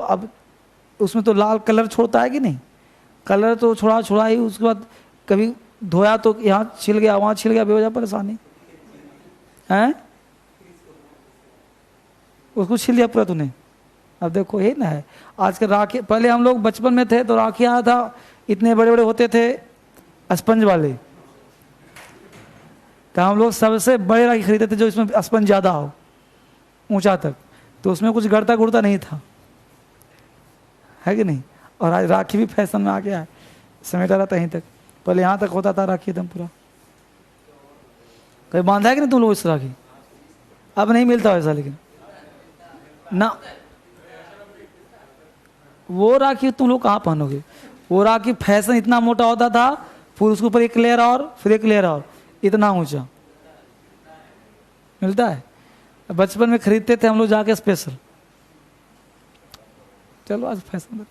अब उसमें तो लाल कलर छोड़ता है कि नहीं, कलर तो छोड़ा ही, उसके बाद कभी धोया तो यहाँ छिल गया वहाँ छिल गया, बेवजह परेशानी है, उसको छिल दिया पूरा तूने। अब देखो ये ना है आजकल राखी, पहले हम लोग बचपन में थे तो राखी आया था इतने बड़े बड़े होते थे स्पंज वाले, तो हम लोग सबसे बड़े राखी खरीदते थे जो इसमें स्पंज ज़्यादा हो ऊंचा तक, तो उसमें कुछ गड़ता गुड़ता नहीं था, है कि नहीं। और आज राखी भी फैशन में आ गया है, समेटा रहता यहीं तक, पहले यहाँ तक होता था राखी एकदम पूरा। कहीं बांधा है कि नहीं तुम लोग इस राखी? अब नहीं मिलता वैसा, लेकिन ना वो राखी तुम लोग कहाँ पहनोगे, वो राखी फैशन इतना मोटा होता था, फिर उसके ऊपर एक लेयर और फिर एक लेयर और, इतना ऊंचा मिलता है। बचपन में खरीदते थे हम लोग जाके स्पेशल। चलो आज फैशन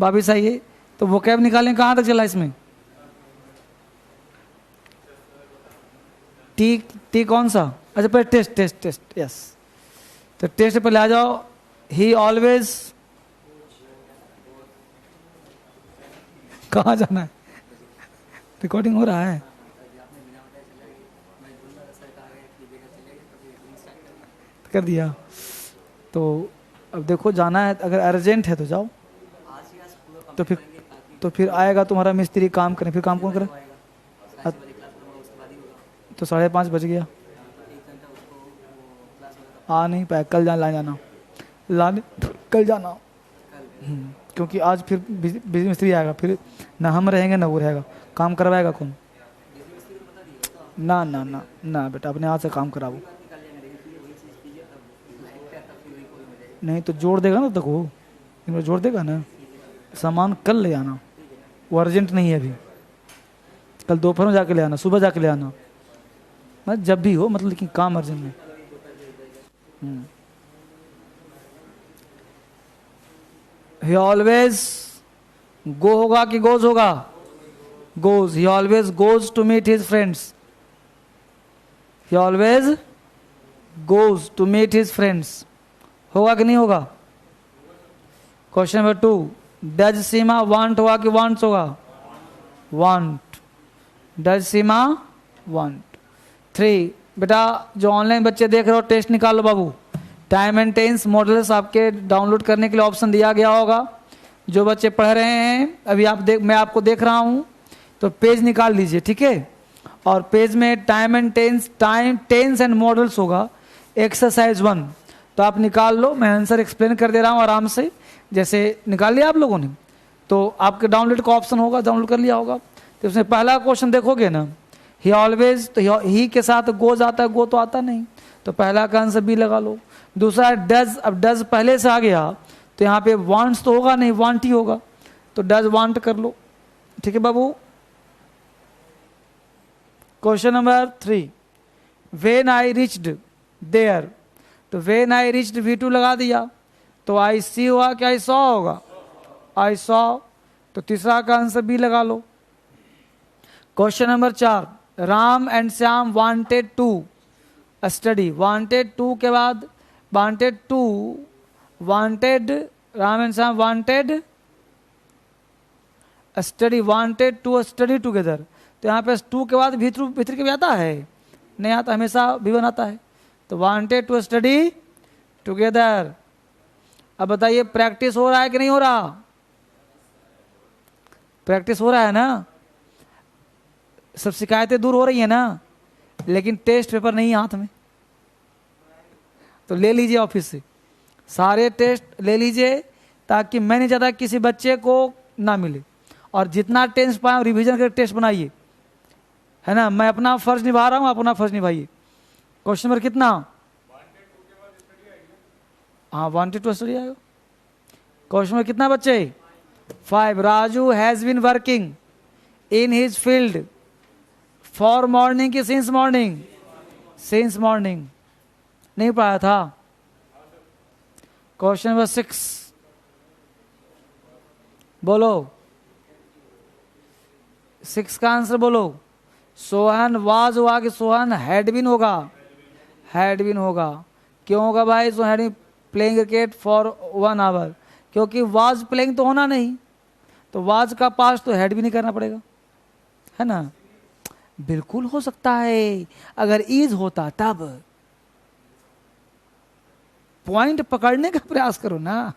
भाभी सही है, तो वो कैब निकालें, कहाँ तक चला इसमें? टी कौन सा? अच्छा पहले टेस्ट यस, तो टेस्ट पे आ जाओ। ही ऑलवेज, कहाँ जाना है? रिकॉर्डिंग हो रहा है। कर दिया तो अब देखो जाना है, अगर अर्जेंट है तो जाओ, तो फिर आएगा तुम्हारा मिस्त्री काम करें, फिर काम कौन करे? तो 5:30 बज गया, आ नहीं पाया, कल जाना लाने, कल जाना। क्योंकि आज फिर बिजली मिस्त्री आएगा, फिर ना हम रहेंगे ना वो रहेगा, काम करवाएगा कौन? ना ना ना ना बेटा, अपने हाथ से काम कराओ। नहीं तो जोड़ देगा ना, तक वो इनको जोड़ देगा ना। सामान कल ले आना, वो अर्जेंट नहीं है अभी, कल दोपहर में जाके ले आना, सुबह जाके ले आना, मतलब जब भी हो, मतलब लेकिन काम अर्जेंट नहीं। ही ऑलवेज गो होगा कि गोज होगा? Goes. He always goes to meet his friends. He always goes to meet his friends, होगा कि नहीं होगा? Question number 2, does Seema want होगा कि वांट्स होगा? वांट। Does Seema want. 3, बेटा जो ऑनलाइन बच्चे देख रहे हो टेस्ट निकाल लो बाबू। टाइम एंड टेंस मॉडल्स आपके डाउनलोड करने के लिए ऑप्शन दिया गया होगा। जो बच्चे पढ़ रहे हैं अभी मैं आपको देख रहा हूं, तो पेज निकाल लीजिए, ठीक है। और पेज में time and tense and modals होगा, एक्सरसाइज 1, तो आप निकाल लो। मैं आंसर एक्सप्लेन कर दे रहा हूँ आराम से, जैसे निकाल लिया आप लोगों ने, तो आपके डाउनलोड का ऑप्शन होगा, डाउनलोड कर लिया होगा। तो उसमें पहला क्वेश्चन देखोगे ना, ही ऑलवेज, तो ही के साथ गोज आता है, गो तो आता नहीं, तो पहला का आंसर बी लगा लो। दूसरा डज, अब डज पहले से आ गया तो यहाँ पे वांट्स तो होगा नहीं, वांट ही होगा, तो डज वांट कर लो, ठीक है बाबू। Question number 3, when I reached there, तो व्हेन आई रिच्ड V2 लगा दिया, तो आई सी हुआ कि आई सॉ होगा? आई सॉ, तो तीसरा का आंसर बी लगा लो। Question number 4, Ram and Shyam wanted to study, wanted to के बाद wanted to, wanted, Ram and Shyam wanted study, wanted to study together, तो यहाँ पे टू के बाद भीतर के भी आता है? नहीं आता, हमेशा V1 आता है, तो वांटेड टू स्टडी टुगेदर। अब बताइए प्रैक्टिस हो रहा है कि नहीं हो रहा? प्रैक्टिस हो रहा है ना, सब शिकायतें दूर हो रही है ना, लेकिन टेस्ट पेपर नहीं है हाथ में, तो ले लीजिए ऑफिस से सारे टेस्ट ले लीजिए, ताकि मैं नहीं चाहता किसी बच्चे को ना मिले, और जितना टेस्ट पाए रिवीजन करके टेस्ट बनाइए, है ना। मैं अपना फर्ज निभा रहा हूं, अपना फर्ज निभाइए। क्वेश्चन नंबर कितना? हाँ, वांटेड टू स्टडी आएगा। क्वेश्चन नंबर कितना बच्चे? 5, Raju has been working in his field for morning की सिंस मॉर्निंग? सिंस मॉर्निंग नहीं पढ़ाया था। क्वेश्चन नंबर 6 बोलो, 6 का आंसर बोलो। सोहन वाज हुआ कि सोहन हैड बीन होगा? हैड बीन होगा। क्यों होगा भाई? So had been playing cricket for 1 hour, क्योंकि वाज प्लेइंग तो होना नहीं, तो वाज का पास्ट तो हैड भी नहीं करना पड़ेगा, है ना। बिल्कुल हो सकता है, अगर इज होता तब। पॉइंट पकड़ने का प्रयास करो ना,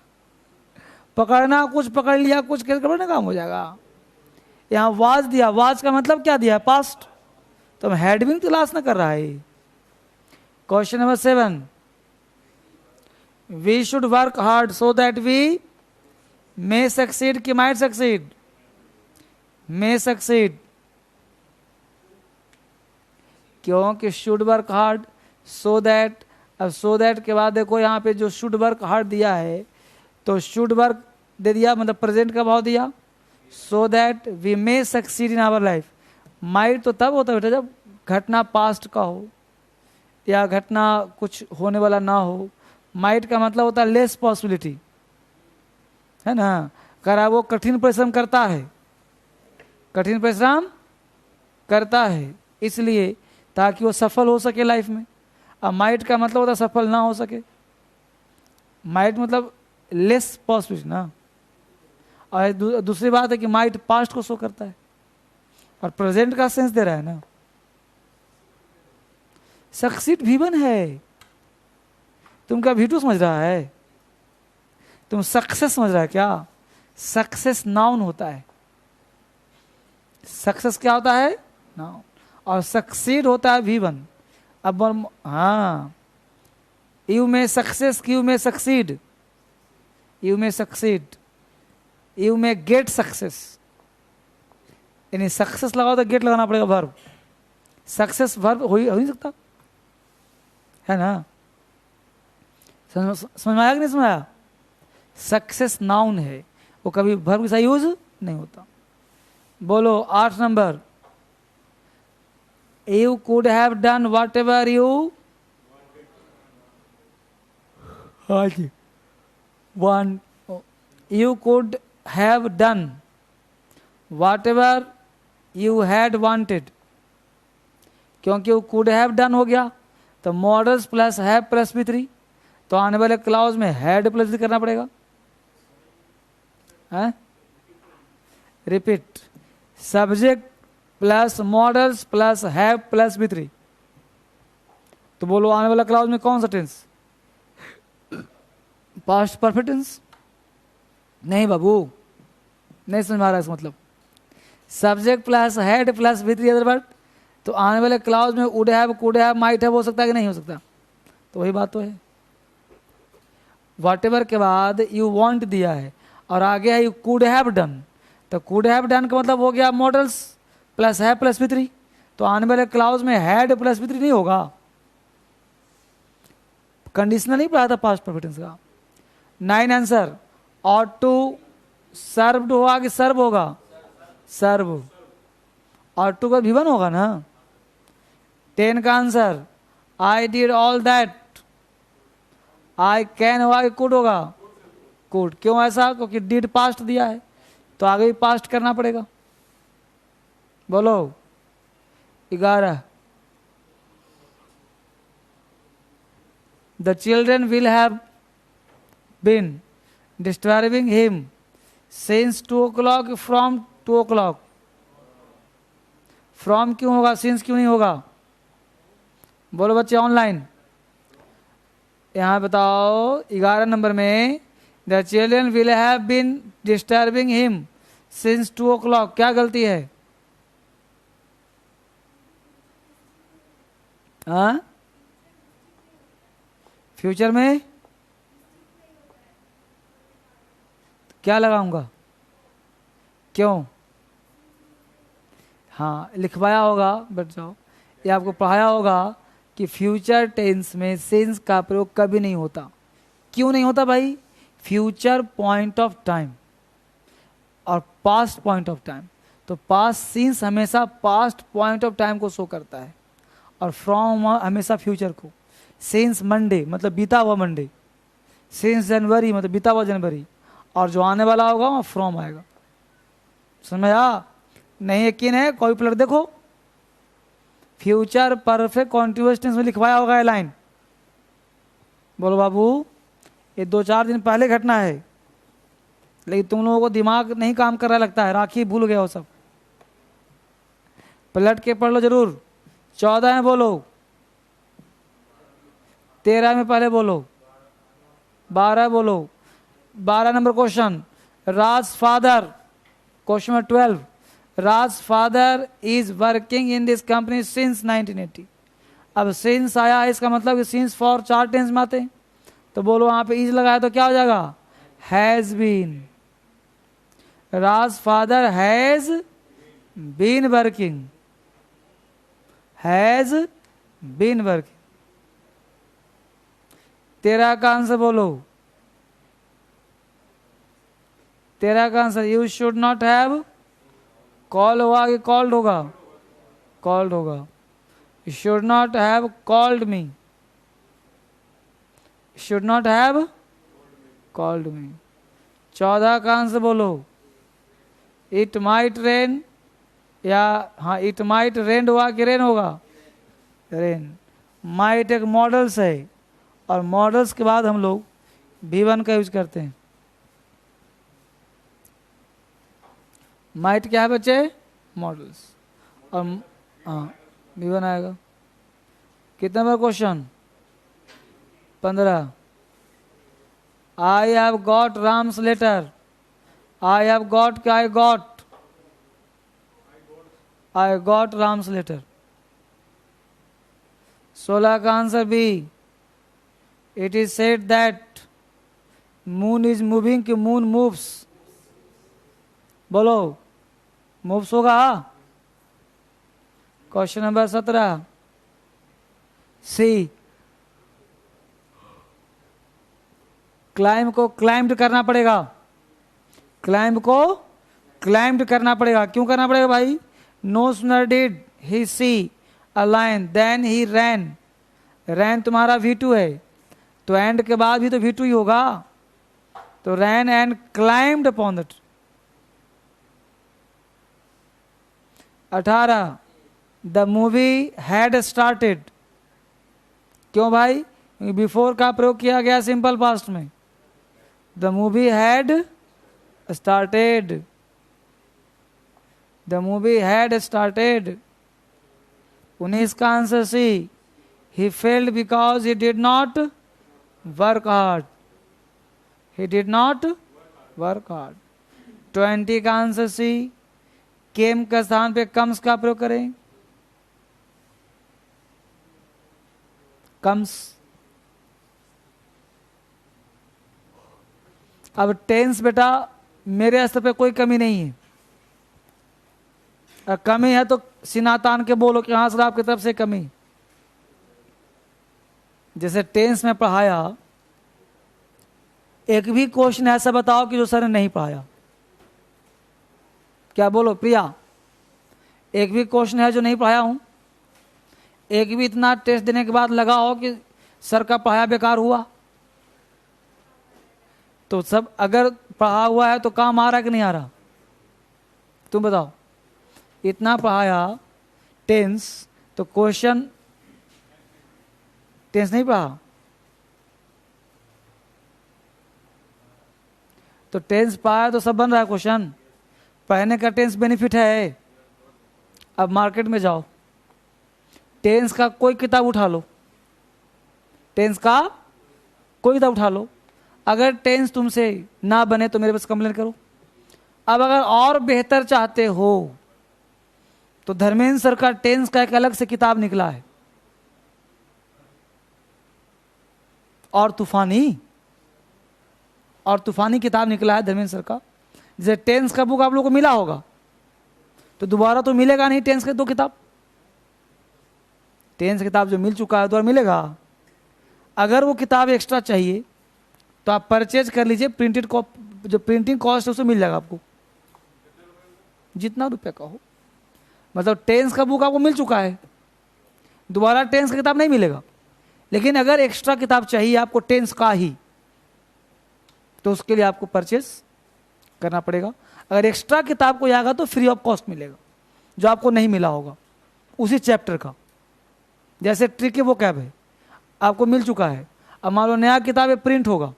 पकड़ना, कुछ पकड़ लिया कुछ करना काम हो जाएगा। यहां वाज दिया, वाज का मतलब क्या दिया? पास्ट। तो हम हैड भी तलाश ना कर रहा है। Question number 7, we should work hard so that we may succeed कि माइट सक्सीड? May succeed. क्योंकि should work hard, so that. अब सो दैट के बाद देखो यहाँ पे जो शुड वर्क हार्ड दिया है, तो शुड वर्क दे दिया, मतलब प्रेजेंट का भाव दिया, so that we may succeed in our life. Might तो तब होता है बेटा जब घटना पास्ट का हो या घटना कुछ होने वाला ना हो। माइट का मतलब होता है लेस पॉसिबिलिटी, है ना। करा वो कठिन परिश्रम करता है, कठिन परिश्रम करता है इसलिए ताकि वो सफल हो सके लाइफ में। अब माइट का मतलब होता है सफल ना हो सके। माइट मतलब लेस पॉसिबिलिटी ना। और दूसरी बात है कि माइट पास्ट को शो करता है और प्रेजेंट का सेंस दे रहा है ना। सक्सीड V1 है, तुम क्या V2 समझ रहा है? तुम सक्सेस समझ रहा है क्या? सक्सेस नाउन होता है। सक्सेस क्या होता है? नाउन। और सक्सीड होता है V1। अब हाँ, यू में सक्सेस, यू में सक्सीड, यू में सक्सीड, यू में गेट सक्सेस। यानी सक्सेस लगाओ तो गेट लगाना पड़ेगा वर्ब। सक्सेस वर्ब हो ही नहीं सकता, है ना। समझ में आया कि नहीं समझ आया? सक्सेस नाउन है, वो कभी वर्ब के साथ यूज नहीं होता। बोलो 8 number, you could have done what ever you want, you could have done what ever you had wanted. क्योंकि वो कुड हैव डन हो गया तो models plus have plus V3, तो आने वाले क्लाउज में हैड प्लस V3 करना पड़ेगा, है। Repeat, subject plus models plus have plus V3। तो बोलो आने वाला क्लाउज में कौन सा टेंस? Past perfect tense? नहीं बाबू, नहीं समझ में आ रहा है इसका मतलब। Subject plus had plus V3 other word, तो आने वाले क्लाउज में would have, could have, might have हो सकता है कि नहीं हो सकता? तो वही बात तो है। व्हाटएवर के बाद यू वांट दिया है और आगे है यू कुड हैव डन, तो कुड हैव डन का मतलब हो गया models plus have plus V3, तो आने वाले क्लाउज में हैड प्लस V3 नहीं होगा। कंडीशनल नहीं पढ़ा था पास्ट परफेक्ट टेंस का। 9 आंसर, ऑट टू सर्व्ड होगा कि सर्व होगा? सर्व। ऑट टू का V1 होगा ना। 10 का answer, I did all that, I can होगा कि कुड होगा? कुड। क्यों ऐसा? क्योंकि डिड पास्ट दिया है तो आगे भी पास्ट करना पड़ेगा। बोलो 11, the children will have been disturbing him since 2 o'clock, from 2 o'clock। From क्यों होगा, सिंस क्यों नहीं होगा? बोलो बच्चे ऑनलाइन, यहां बताओ 11 नंबर में the children will have been disturbing him since 2 o'clock, क्या गलती है? हाँ, फ्यूचर में क्या लगाऊंगा? क्यों? हाँ, लिखवाया होगा, बैठ जाओ, ये आपको पढ़ाया होगा कि फ्यूचर टेंस में सिंस का प्रयोग कभी नहीं होता। क्यों नहीं होता भाई? फ्यूचर पॉइंट ऑफ टाइम और पास्ट पॉइंट ऑफ टाइम, तो पास्ट सिंस हमेशा पास्ट पॉइंट ऑफ टाइम को शो करता है और फ्रॉम हमेशा फ्यूचर को। सिंस मंडे मतलब बीता हुआ मंडे, सिंस जनवरी मतलब बीता हुआ जनवरी, और जो आने वाला होगा वहाँ फ्रॉम आएगा। समझ में आया? नहीं यकीन है कोई प्लट देखो, फ्यूचर परफेक्ट कॉन्टिन्यूअस टेंस में लिखवाया होगा ये लाइन। बोलो बाबू, ये 2-4 दिन पहले घटना है, लेकिन तुम लोगों को दिमाग नहीं काम कर रहा लगता है, राखी भूल गए हो सब। पलट के पढ़ लो जरूर। 14 में बोलो, 13 में पहले बोलो, 12 बोलो। 12 number question, Raj father, question number 12, Raj father is working in this company since 1980। अब सिंस आया है, इसका मतलब सिंस फॉर 4 टेंस में आते हैं, तो बोलो वहां पे इज लगाया तो क्या हो जाएगा, has been. Raj father has been working, has been working. 13 का आंसर बोलो, 13 का answer, you should not have call होगा कि कॉल्ड होगा, कॉल्ड होगा। You should not have called me, should not have called me. 14 का आंसर बोलो, इट माइट रेन, या हाँ इट माइट रेन हुआ कि रेन होगा, रेन। माइट एक मॉडल्स है, और मॉडल्स के बाद हम लोग V1 का यूज करते हैं। माइट क्या है बच्चे, मॉडल्स, और हाँ V1 आएगा। कितना number question, 15। I have got Ram's letter, I have got क्या, I got, I got Ram's letter. 16 का answer B, it is said that moon is moving कि मून मूव्स, बोलो मूव्स होगा। क्वेश्चन नंबर 17, सी, क्लाइंब को climb करना पड़ेगा, climb को climb करना पड़ेगा। क्यों करना पड़ेगा भाई, no sooner did he see a lion than he ran, ran तुम्हारा V2 है, तो एंड के बाद भी तो V2 ही होगा, तो ran and climbed upon that. 18, the movie had started, क्यों भाई, बिफोर का प्रयोग किया गया सिंपल पास्ट में, the movie had started, the movie had started. 19 का answer C, he failed because he did not work hard, he did not work hard। 20 का answer सी, केम के स्थान पे कम्स का प्रयोग करें, कम्स। अब टेंस बेटा मेरे स्तर पे कोई कमी नहीं है, अगर कमी है तो सिनातान के बोलो कि हाँ सर आपकी तरफ से कमी। जैसे टेंस में पढ़ाया, एक भी क्वेश्चन ऐसा बताओ कि जो सर ने नहीं पढ़ाया, क्या बोलो प्रिया, एक भी क्वेश्चन है जो नहीं पढ़ाया हूं, एक भी इतना टेस्ट देने के बाद लगा हो कि सर का पढ़ाया बेकार हुआ, तो सब अगर पढ़ा हुआ है तो काम आ रहा है कि नहीं आ रहा, तुम बताओ। इतना पढ़ाया टेंस, तो क्वेश्चन टेंस नहीं पढ़ा, तो टेंस पढ़ाया तो सब बन रहा है क्वेश्चन, पढ़ने का टेंस बेनिफिट है। अब मार्केट में जाओ, टेंस का कोई किताब उठा लो, टेंस का कोई किताब उठा लो, अगर टेंस तुमसे ना बने तो मेरे पास कंप्लेन करो। अब अगर और बेहतर चाहते हो तो धर्मेंद्र सर का टेंस का एक अलग से किताब निकला है, और तूफानी किताब निकला है धर्मेंद्र सर का। जैसे टेंस का बुक आप लोगों को मिला होगा, तो दोबारा तो मिलेगा नहीं टेंस के 2 किताब, टेंस किताब जो मिल चुका है दोबारा मिलेगा। अगर वो किताब एक्स्ट्रा चाहिए तो आप परचेज कर लीजिए, प्रिंटेड जो प्रिंटिंग कॉस्ट है उसमें मिल जाएगा आपको, जितना रुपये का हो। मतलब टेंस का बुक आपको मिल चुका है, दोबारा टेंस का किताब नहीं मिलेगा। लेकिन अगर एक्स्ट्रा किताब चाहिए आपको टेंस का ही, तो उसके लिए आपको परचेज करना पड़ेगा। अगर एक्स्ट्रा किताब कोई आएगा तो फ्री ऑफ कॉस्ट मिलेगा, जो आपको नहीं मिला होगा उसी चैप्टर का। जैसे ट्रिक वो कैब है आपको मिल चुका है, अब मान लो नया किताब प्रिंट होगा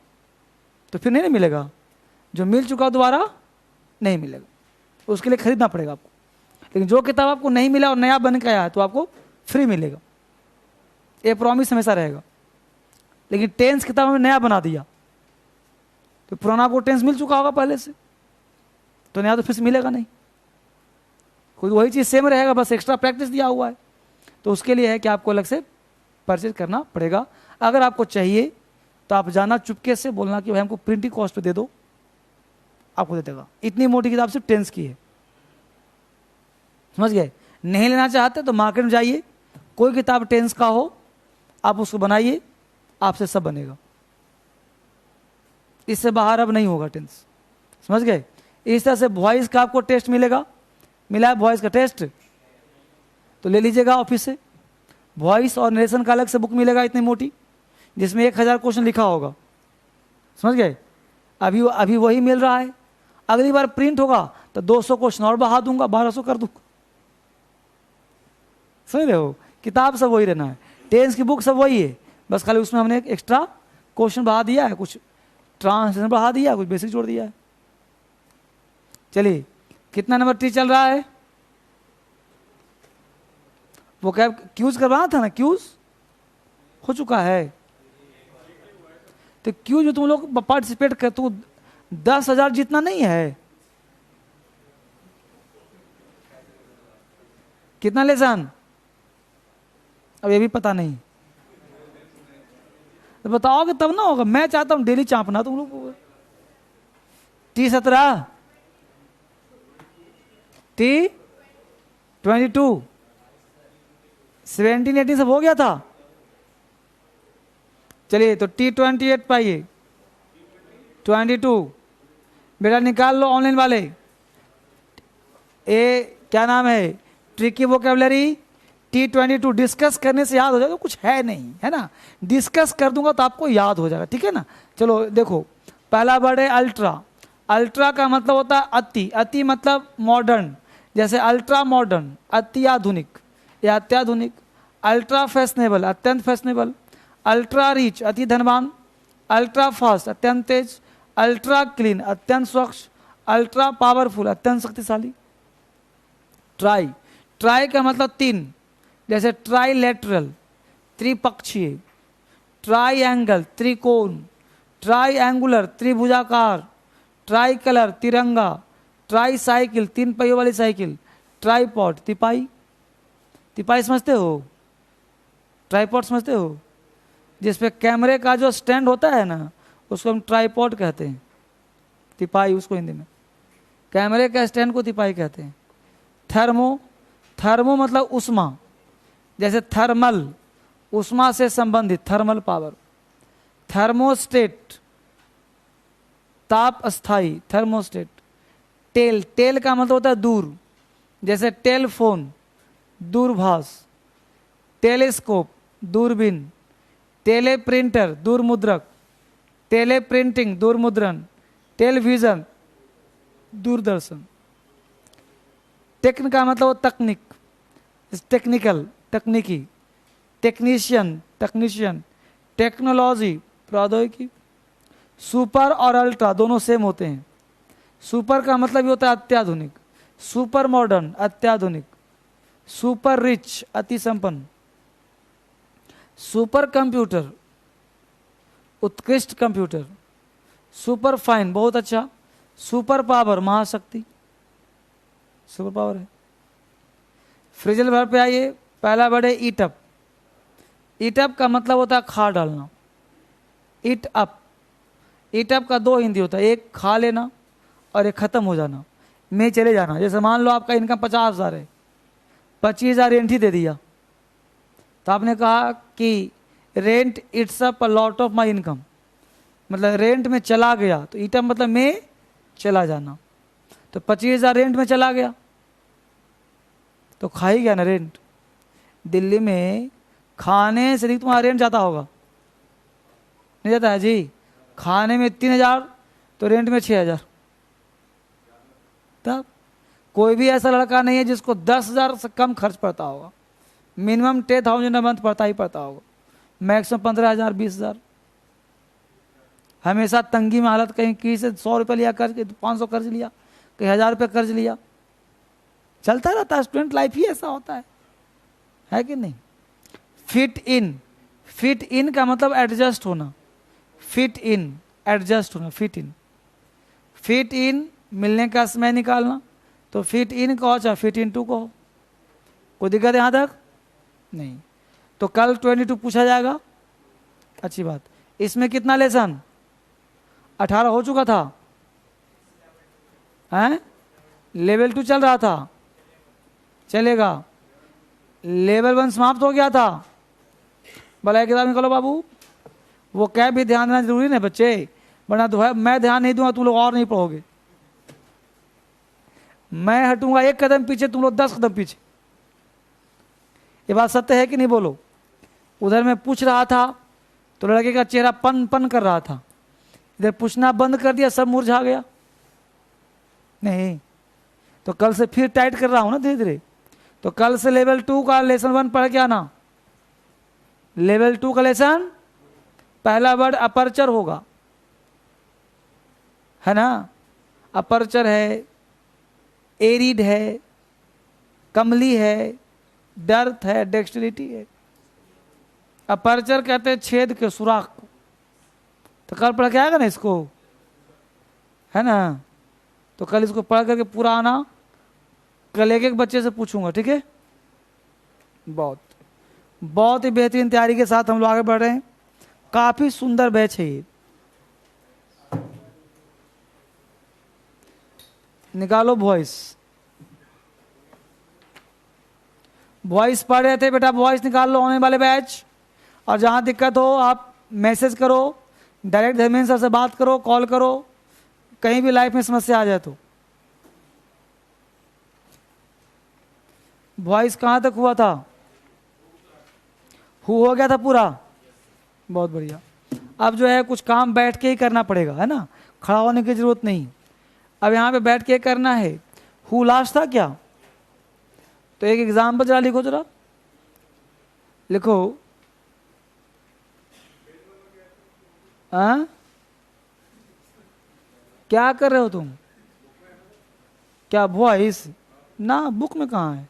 तो फिर नहीं मिलेगा, जो मिल चुका दोबारा नहीं मिलेगा, उसके लिए खरीदना पड़ेगा आपको। लेकिन जो किताब आपको नहीं मिला और नया बन के आया है तो आपको फ्री मिलेगा, ये प्रॉमिस हमेशा रहेगा। लेकिन टेंस किताब हमें नया बना दिया तो पुराना आपको टेंस मिल चुका होगा पहले से, तो नया तो फिर से मिलेगा नहीं, खुद वही चीज़ सेम रहेगा, बस एक्स्ट्रा प्रैक्टिस दिया हुआ है। तो उसके लिए है कि आपको अलग से परचेज करना पड़ेगा। अगर आपको चाहिए तो आप जाना चुपके से बोलना कि भाई हमको प्रिंटिंग कॉस्ट पे दे दो, आपको दे देगा। इतनी मोटी किताब सिर्फ टेंस की है, समझ गए। नहीं लेना चाहते तो मार्केट में जाइए, कोई किताब टेंस का हो आप उसको बनाइए, आपसे सब बनेगा, इससे बाहर अब नहीं होगा टेंस, समझ गए। इस तरह से वॉइस का आपको टेस्ट मिलेगा, मिला है वॉइस का टेस्ट तो ले लीजिएगा ऑफिस से। वॉइस और नरेशन का अलग से बुक मिलेगा इतनी मोटी, जिसमें 1000 क्वेश्चन लिखा होगा, समझ गए। अभी वही मिल रहा है, अगली बार प्रिंट होगा तो 200 क्वेश्चन और बढ़ा दूंगा, 1200 कर दूंगा, समझ रहे हो। किताब सब वही रहना है, टेंस की बुक सब वही है, बस खाली उसमें हमने एक एक्स्ट्रा क्वेश्चन बढ़ा दिया है, कुछ ट्रांसलेशन बढ़ा दिया, कुछ बेसिक जोड़ दिया है। चलिए कितना नंबर टी चल रहा है, वो क्या क्यूज करवाना था ना, क्यूज हो चुका है। तो क्यूज में तुम लोग पार्टिसिपेट कर, तो 10,000 जितना नहीं है, कितना लेसन अब ये भी पता नहीं, तो बताओगे तब ना होगा। मैं चाहता हूं डेली चापना तुम लोग को। T17 T22 17 18 सब हो गया था। चलिए तो T28 पाइए, 22 बेटा निकाल लो ऑनलाइन वाले। ए क्या नाम है, ट्रिकी वोकैबुलरी T22 डिस्कस करने से याद हो जाएगा, कुछ है नहीं है ना, डिस्कस कर दूंगा तो आपको याद हो जाएगा, ठीक है ना। चलो देखो, पहला वर्ड है अल्ट्रा। अल्ट्रा का मतलब होता है अति, अति मतलब मॉडर्न, जैसे अल्ट्रा मॉडर्न अत्याधुनिक या अत्याधुनिक। अल्ट्रा फैशनेबल अत्यंत फैशनेबल। अल्ट्रा रिच अति धनवान। अल्ट्रा फास्ट अत्यंत तेज। अल्ट्रा क्लीन अत्यंत स्वच्छ। अल्ट्रा पावरफुल अत्यंत शक्तिशाली। ट्राई, ट्राई का मतलब तीन, जैसे ट्राईलेटरल त्रिपक्षीय, ट्राईएंगल त्रिकोण, ट्राईएंगुलर त्रिभुजाकार, ट्राई कलर तिरंगा, ट्राई साइकिल 3 पहियों वाली साइकिल, ट्राईपॉड तिपाई। तिपाई समझते हो, ट्राईपॉड समझते हो, जिसपे कैमरे का जो स्टैंड होता है ना उसको हम ट्राईपॉड कहते हैं, तिपाई उसको हिंदी में, कैमरे का स्टैंड को तिपाई कहते हैं। थर्मो, थर्मो मतलब उष्मा, जैसे थर्मल उष्मा से संबंधित, थर्मल पावर। थर्मोस्टेट ताप स्थायी, थर्मोस्टेट। टेल, टेल का मतलब होता है दूर, जैसे टेलीफोन दूरभाष। टेलीस्कोप दूरबीन। टेलीप्रिंटर दूरमुद्रक। टेलीप्रिंटिंग दूरमुद्रण। टेलीविजन दूरदर्शन। टेक्न का मतलब तकनीक, टेक्निकल तकनीकी। Technician technician. टेक्नोलॉजी प्रौद्योगिकी। सुपर और अल्ट्रा दोनों सेम होते हैं। सुपर का मतलब ये होता है अत्याधुनिक, सुपर मॉडर्न अत्याधुनिक। सुपर रिच अति संपन्न। सुपर कंप्यूटर उत्कृष्ट कंप्यूटर। सुपर फाइन बहुत अच्छा। सुपर पावर महाशक्ति, सुपर पावर है। फ्रेजल वर्ब पे आइए, पहला वर्ड है ईट अप। ईट अप का मतलब होता है खा डालना, ईट अप। ईट अप का दो हिंदी होता है, एक खा लेना और एक खत्म हो जाना, में चले जाना। जैसे मान लो आपका इनकम 50,000 है, 25,000 रेंट ही दे दिया, तो आपने कहा कि rent it's up a lot of my income, मतलब रेंट में चला गया, तो ईट अप मतलब में चला जाना। तो 25,000 रेंट में चला गया तो खा ही गया ना रेंट। दिल्ली में खाने से अधिक तुम्हारा रेंट जाता होगा, नहीं जाता है जी। खाने में 3,000 तो रेंट में 6,000। तब कोई भी ऐसा लड़का नहीं है जिसको 10,000 से कम खर्च पड़ता होगा। मिनिमम 10,000 अ मंथ पड़ता ही पड़ता होगा, मैक्सिमम 15,000 20,000। हमेशा तंगी में हालत, कहीं किसी से 100 रुपये लिया कर्ज, 500 कर्ज लिया, कहीं 1000 रुपये कर्ज लिया, चलता रहता है। स्टूडेंट लाइफ ही ऐसा होता है कि नहीं। फिट इन, फिट इन का मतलब एडजस्ट होना, फिट इन एडजस्ट होना, फिट इन। फिट इन मिलने का समय निकालना, तो फिट इन कहो चाहे फिट इन टू कहो, कोई दिक्कत यहाँ तक नहीं। तो कल 22 पूछा जाएगा, अच्छी बात। इसमें कितना लेसन, 18 हो चुका था, हैं? लेवल 2 चल रहा था, चलेगा। लेवल 1 समाप्त हो गया था। भला किताब निकालो बाबू, वो क्या भी ध्यान देना जरूरी नहीं बच्चे, वरना तो है मैं ध्यान नहीं दूंगा तुम लोग और नहीं पढ़ोगे। मैं हटूंगा 1 कदम पीछे, तुम लोग 10 कदम पीछे। ये बात सत्य है कि नहीं बोलो। उधर मैं पूछ रहा था तो लड़के का चेहरा पन पन कर रहा था, इधर पूछना बंद कर दिया, सब मुरझा गया। नहीं तो कल से फिर टाइट कर रहा हूं ना धीरे धीरे। तो कल से लेवल 2 का लेसन 1 पढ़ के आना। लेवल 2 का लेसन, पहला वर्ड अपर्चर होगा, है ना। अपर्चर है, एरिड है, कमली है, डर्थ है, डेक्सटिलिटी है। अपर्चर कहते हैं छेद के, सुराख को। तो कल पढ़ के आएगा ना इसको, है ना। तो कल इसको पढ़ करके पूरा आना, कल एक एक बच्चे से पूछूंगा, ठीक है। बहुत ही बेहतरीन तैयारी के साथ हम लोग आगे बढ़ रहे हैं। काफी सुंदर बैच है ये। निकालो वॉइस, वॉइस पढ़ रहे थे बेटा, वॉइस निकाल लो आने वाले बैच। और जहां दिक्कत हो आप मैसेज करो, डायरेक्ट धर्मेंद्र सर से बात करो, कॉल करो, कहीं भी लाइफ में समस्या आ जाए तो। वॉइस कहां तक हुआ था, हो गया था पूरा, बहुत बढ़िया। अब जो है कुछ काम बैठ के ही करना पड़ेगा, है ना, खड़ा होने की जरूरत नहीं। अब यहाँ पे बैठ के करना है। हु लास्ट था क्या, तो एक एग्जाम्पल जरा लिखो, जरा लिखो। हाँ क्या कर रहे हो तुम, क्या वॉइस ना, बुक में कहाँ है,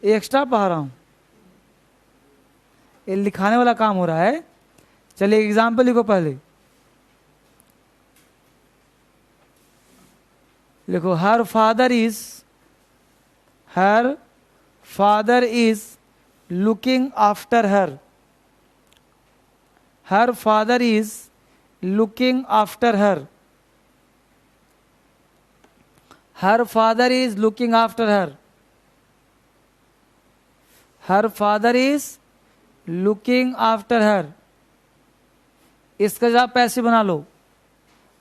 एक्स्ट्रा पढ़ा रहा हूँ, ये लिखाने वाला काम हो रहा है। चलिए एग्जाम्पल लिखो, पहले लिखो। Her father is looking after her. Her father is looking after her. Her father is looking after her. Her father is looking after her. इसका जवाब पैसे बना लो।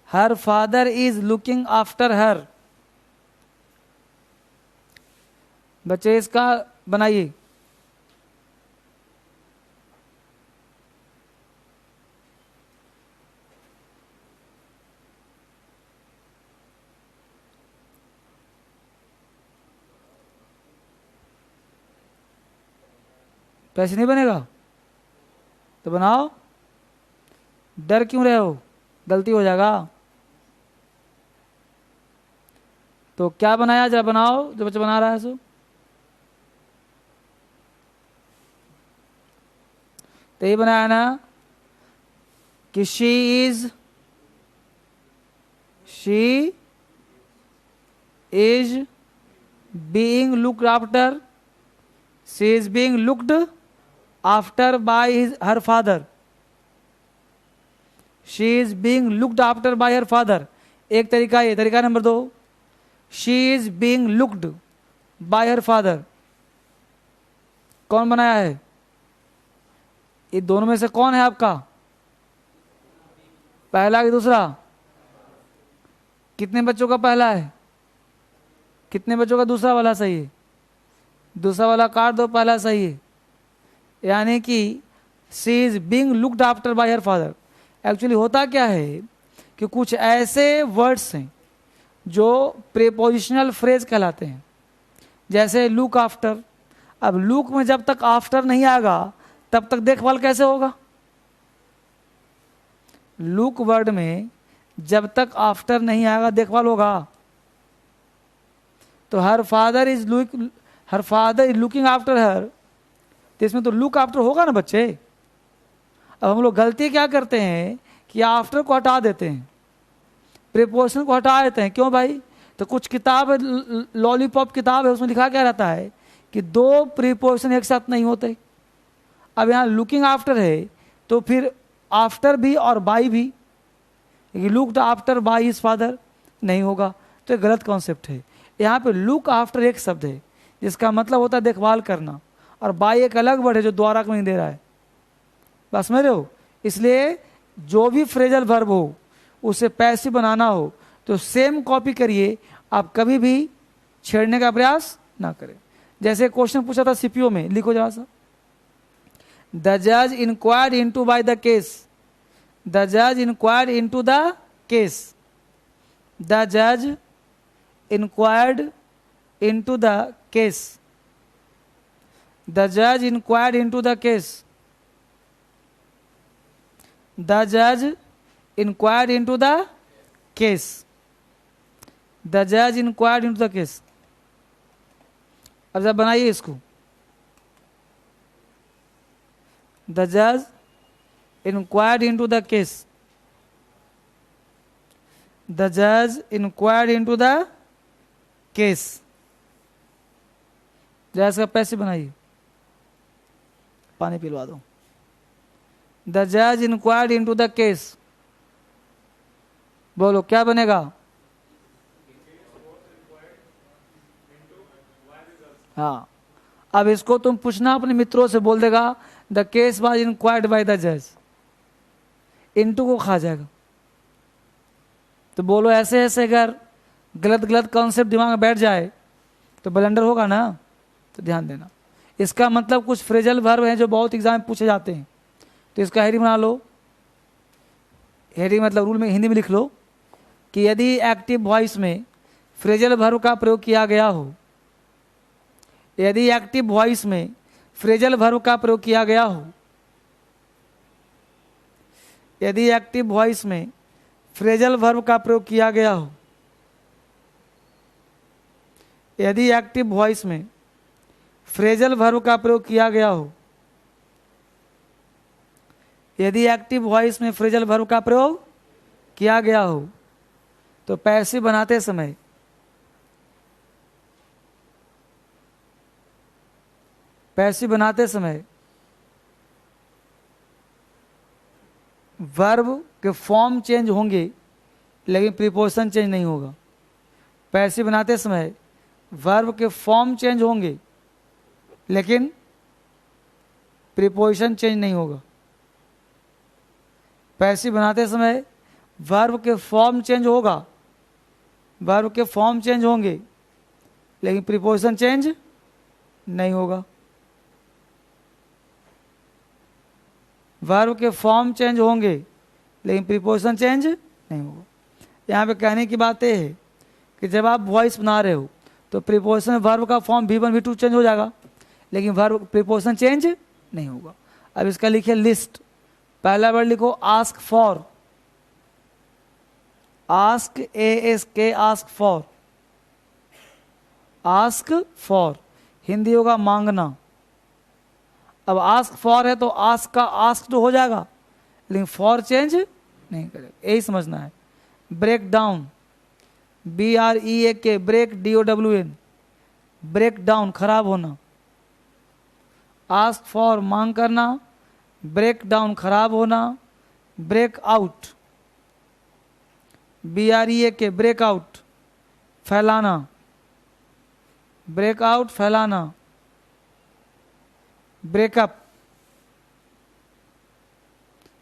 Her father is looking after her. बच्चे इसका बनाइए। पैसे नहीं बनेगा तो बनाओ, डर क्यों रहे हो, गलती हो जाएगा। तो क्या बनाया, जरा बनाओ जो बच्चा बना रहा है सो। तो ये बनाया ना कि she is being looked after. She is being looked after bye her father. She is being looked after bye her father. एक तरीका ये। तरीका नंबर 2, she is being looked bye her father. कौन बनाया है, ये दोनों में से कौन है आपका, पहला कि दूसरा? कितने बच्चों का पहला है, कितने बच्चों का दूसरा वाला सही है? दूसरा वाला काट दो, पहला सही है। यानी कि she is being looked after bye her father. Actually होता क्या है कि कुछ ऐसे वर्ड्स हैं जो प्रीपोजिशनल फ्रेज कहलाते हैं, जैसे लुक आफ्टर। अब लुक में जब तक आफ्टर नहीं आएगा तब तक देखभाल कैसे होगा? लुक वर्ड में जब तक आफ्टर नहीं आएगा देखभाल होगा। तो हर फादर इज लुकिंग आफ्टर हर, तो इसमें तो लुक आफ्टर होगा ना बच्चे। अब हम लोग गलती क्या करते हैं कि आफ्टर को हटा देते हैं, प्रीपोजिशन को हटा देते हैं। क्यों भाई? तो कुछ किताब है, लॉलीपॉप किताब है, उसमें लिखा क्या रहता है कि दो प्रीपोजिशन एक साथ नहीं होते। अब यहाँ लुकिंग आफ्टर है तो फिर आफ्टर भी और बाई भी, looked after by his father नहीं होगा, तो ये गलत कॉन्सेप्ट है। यहाँ पे लुक आफ्टर एक शब्द है जिसका मतलब होता है देखभाल करना, और बाई एक अलग वर्ड है जो द्वारा को नहीं दे रहा है। बस समझ रहे हो? इसलिए जो भी फ्रेजल वर्ब हो उसे पैसिव बनाना हो तो सेम कॉपी करिए, आप कभी भी छेड़ने का प्रयास ना करें। जैसे क्वेश्चन पूछा था सीपीओ में, लिखो जरा सा, द जज inquired into by the case. The जज inquired into the case. The जज inquired into the case. The जज inquired into the case. The जज inquired into the case. The judge inquired into the case. अब जब बनाइए इसको, the judge inquired into the case. The judge inquired into the case. जैसे इसका पैसे बनाइए, पानी पिलवा दो। The judge inquired into the case. बोलो क्या बनेगा? हाँ, अब इसको तुम पूछना अपने मित्रों से, बोल देगा the case was inquired by the जज, इनटू को खा जाएगा। तो बोलो ऐसे ऐसे अगर गलत गलत कॉन्सेप्ट दिमाग में बैठ जाए तो ब्लंडर होगा ना, तो ध्यान देना। इसका मतलब कुछ फ्रेजल वर्ब हैं जो बहुत एग्जाम में पूछे जाते हैं, तो इसका हेडिंग बना लो। हेडिंग मतलब रूल में हिंदी में लिख लो कि यदि एक्टिव वॉइस में फ्रेजल वर्ब का प्रयोग किया गया हो, यदि एक्टिव वॉइस में फ्रेजल वर्ब का प्रयोग किया गया हो, यदि एक्टिव वॉइस में फ्रेजल वर्ब का प्रयोग किया गया हो, यदि एक्टिव वॉइस में फ्रेजल वर्ब का प्रयोग किया गया हो, यदि एक्टिव वॉइस में फ्रेजल वर्ब का प्रयोग किया गया हो, तो पैसिव बनाते समय वर्ब के फॉर्म चेंज होंगे लेकिन प्रीपोजिशन चेंज नहीं होगा। पैसिव बनाते समय वर्ब के फॉर्म चेंज होंगे लेकिन प्रीपोजिशन चेंज नहीं होगा। पैसिव बनाते समय वर्ब के फॉर्म चेंज होगा, वर्ब के फॉर्म चेंज होंगे लेकिन प्रीपोजिशन चेंज नहीं होगा। वर्ब के फॉर्म चेंज होंगे लेकिन प्रीपोजिशन चेंज नहीं होगा। यहाँ पे कहने की बात यह है कि जब आप वॉइस बना रहे हो तो प्रीपोजिशन वर्ब का फॉर्म V1 V2 चेंज हो जाएगा लेकिन वर्ब प्रीपोजिशन चेंज नहीं होगा। अब इसका लिखिए लिस्ट। पहला वर्ड लिखो ask for, ask ASK, ask for. Ask for Hindi होगा मांगना। अब आस्क फॉर है तो आस्क का आस्क तो हो जाएगा लेकिन फॉर चेंज नहीं करेगा, यही समझना है। Break down, BREAK, break DOWN, break down खराब होना। आस्क फॉर मांग करना, ब्रेक डाउन खराब होना। Break out, BREAK, break out फैलाना, ब्रेक आउट फैलाना। ब्रेकअप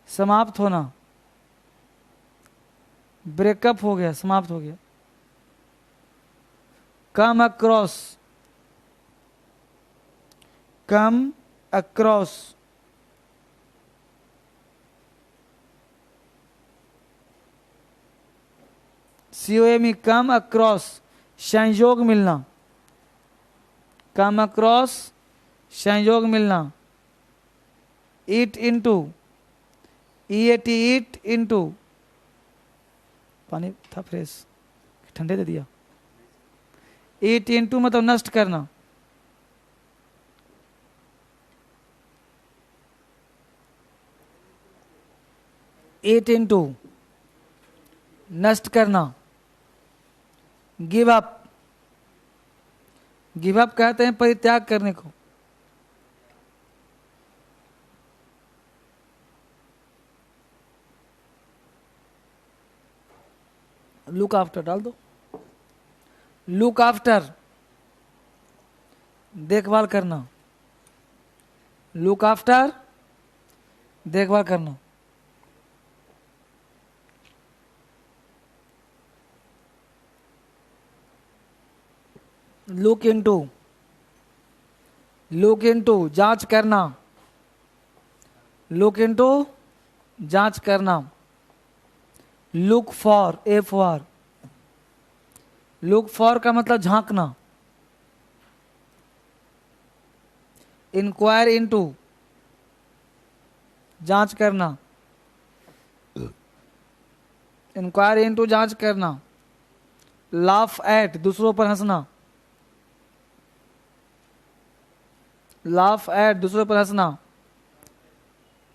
समाप्त होना, ब्रेकअप हो गया, समाप्त हो गया। Come across, come across. COME come across संयोग मिलना, कम अक्रॉस संयोग मिलना। Eat into, EAT eat into, पानी था फ्रेश, ठंडे दे दिया। ईट इनटू मतलब नष्ट करना, ईट इनटू नष्ट करना। गिव अप, गिव अप कहते हैं परित्याग करने को। लुक आफ्टर डाल दो, लुक आफ्टर देखभाल करना, लुक आफ्टर देखभाल करना। लुक इनटू, लुक इनटू जांच करना, लुक इनटू जांच करना। Look for, A for, look for का मतलब झांकना। इंक्वायर इनटू जांच करना, इंक्वायर इनटू जांच करना। लाफ एट दूसरों पर हंसना, लाफ एट दूसरों पर हंसना,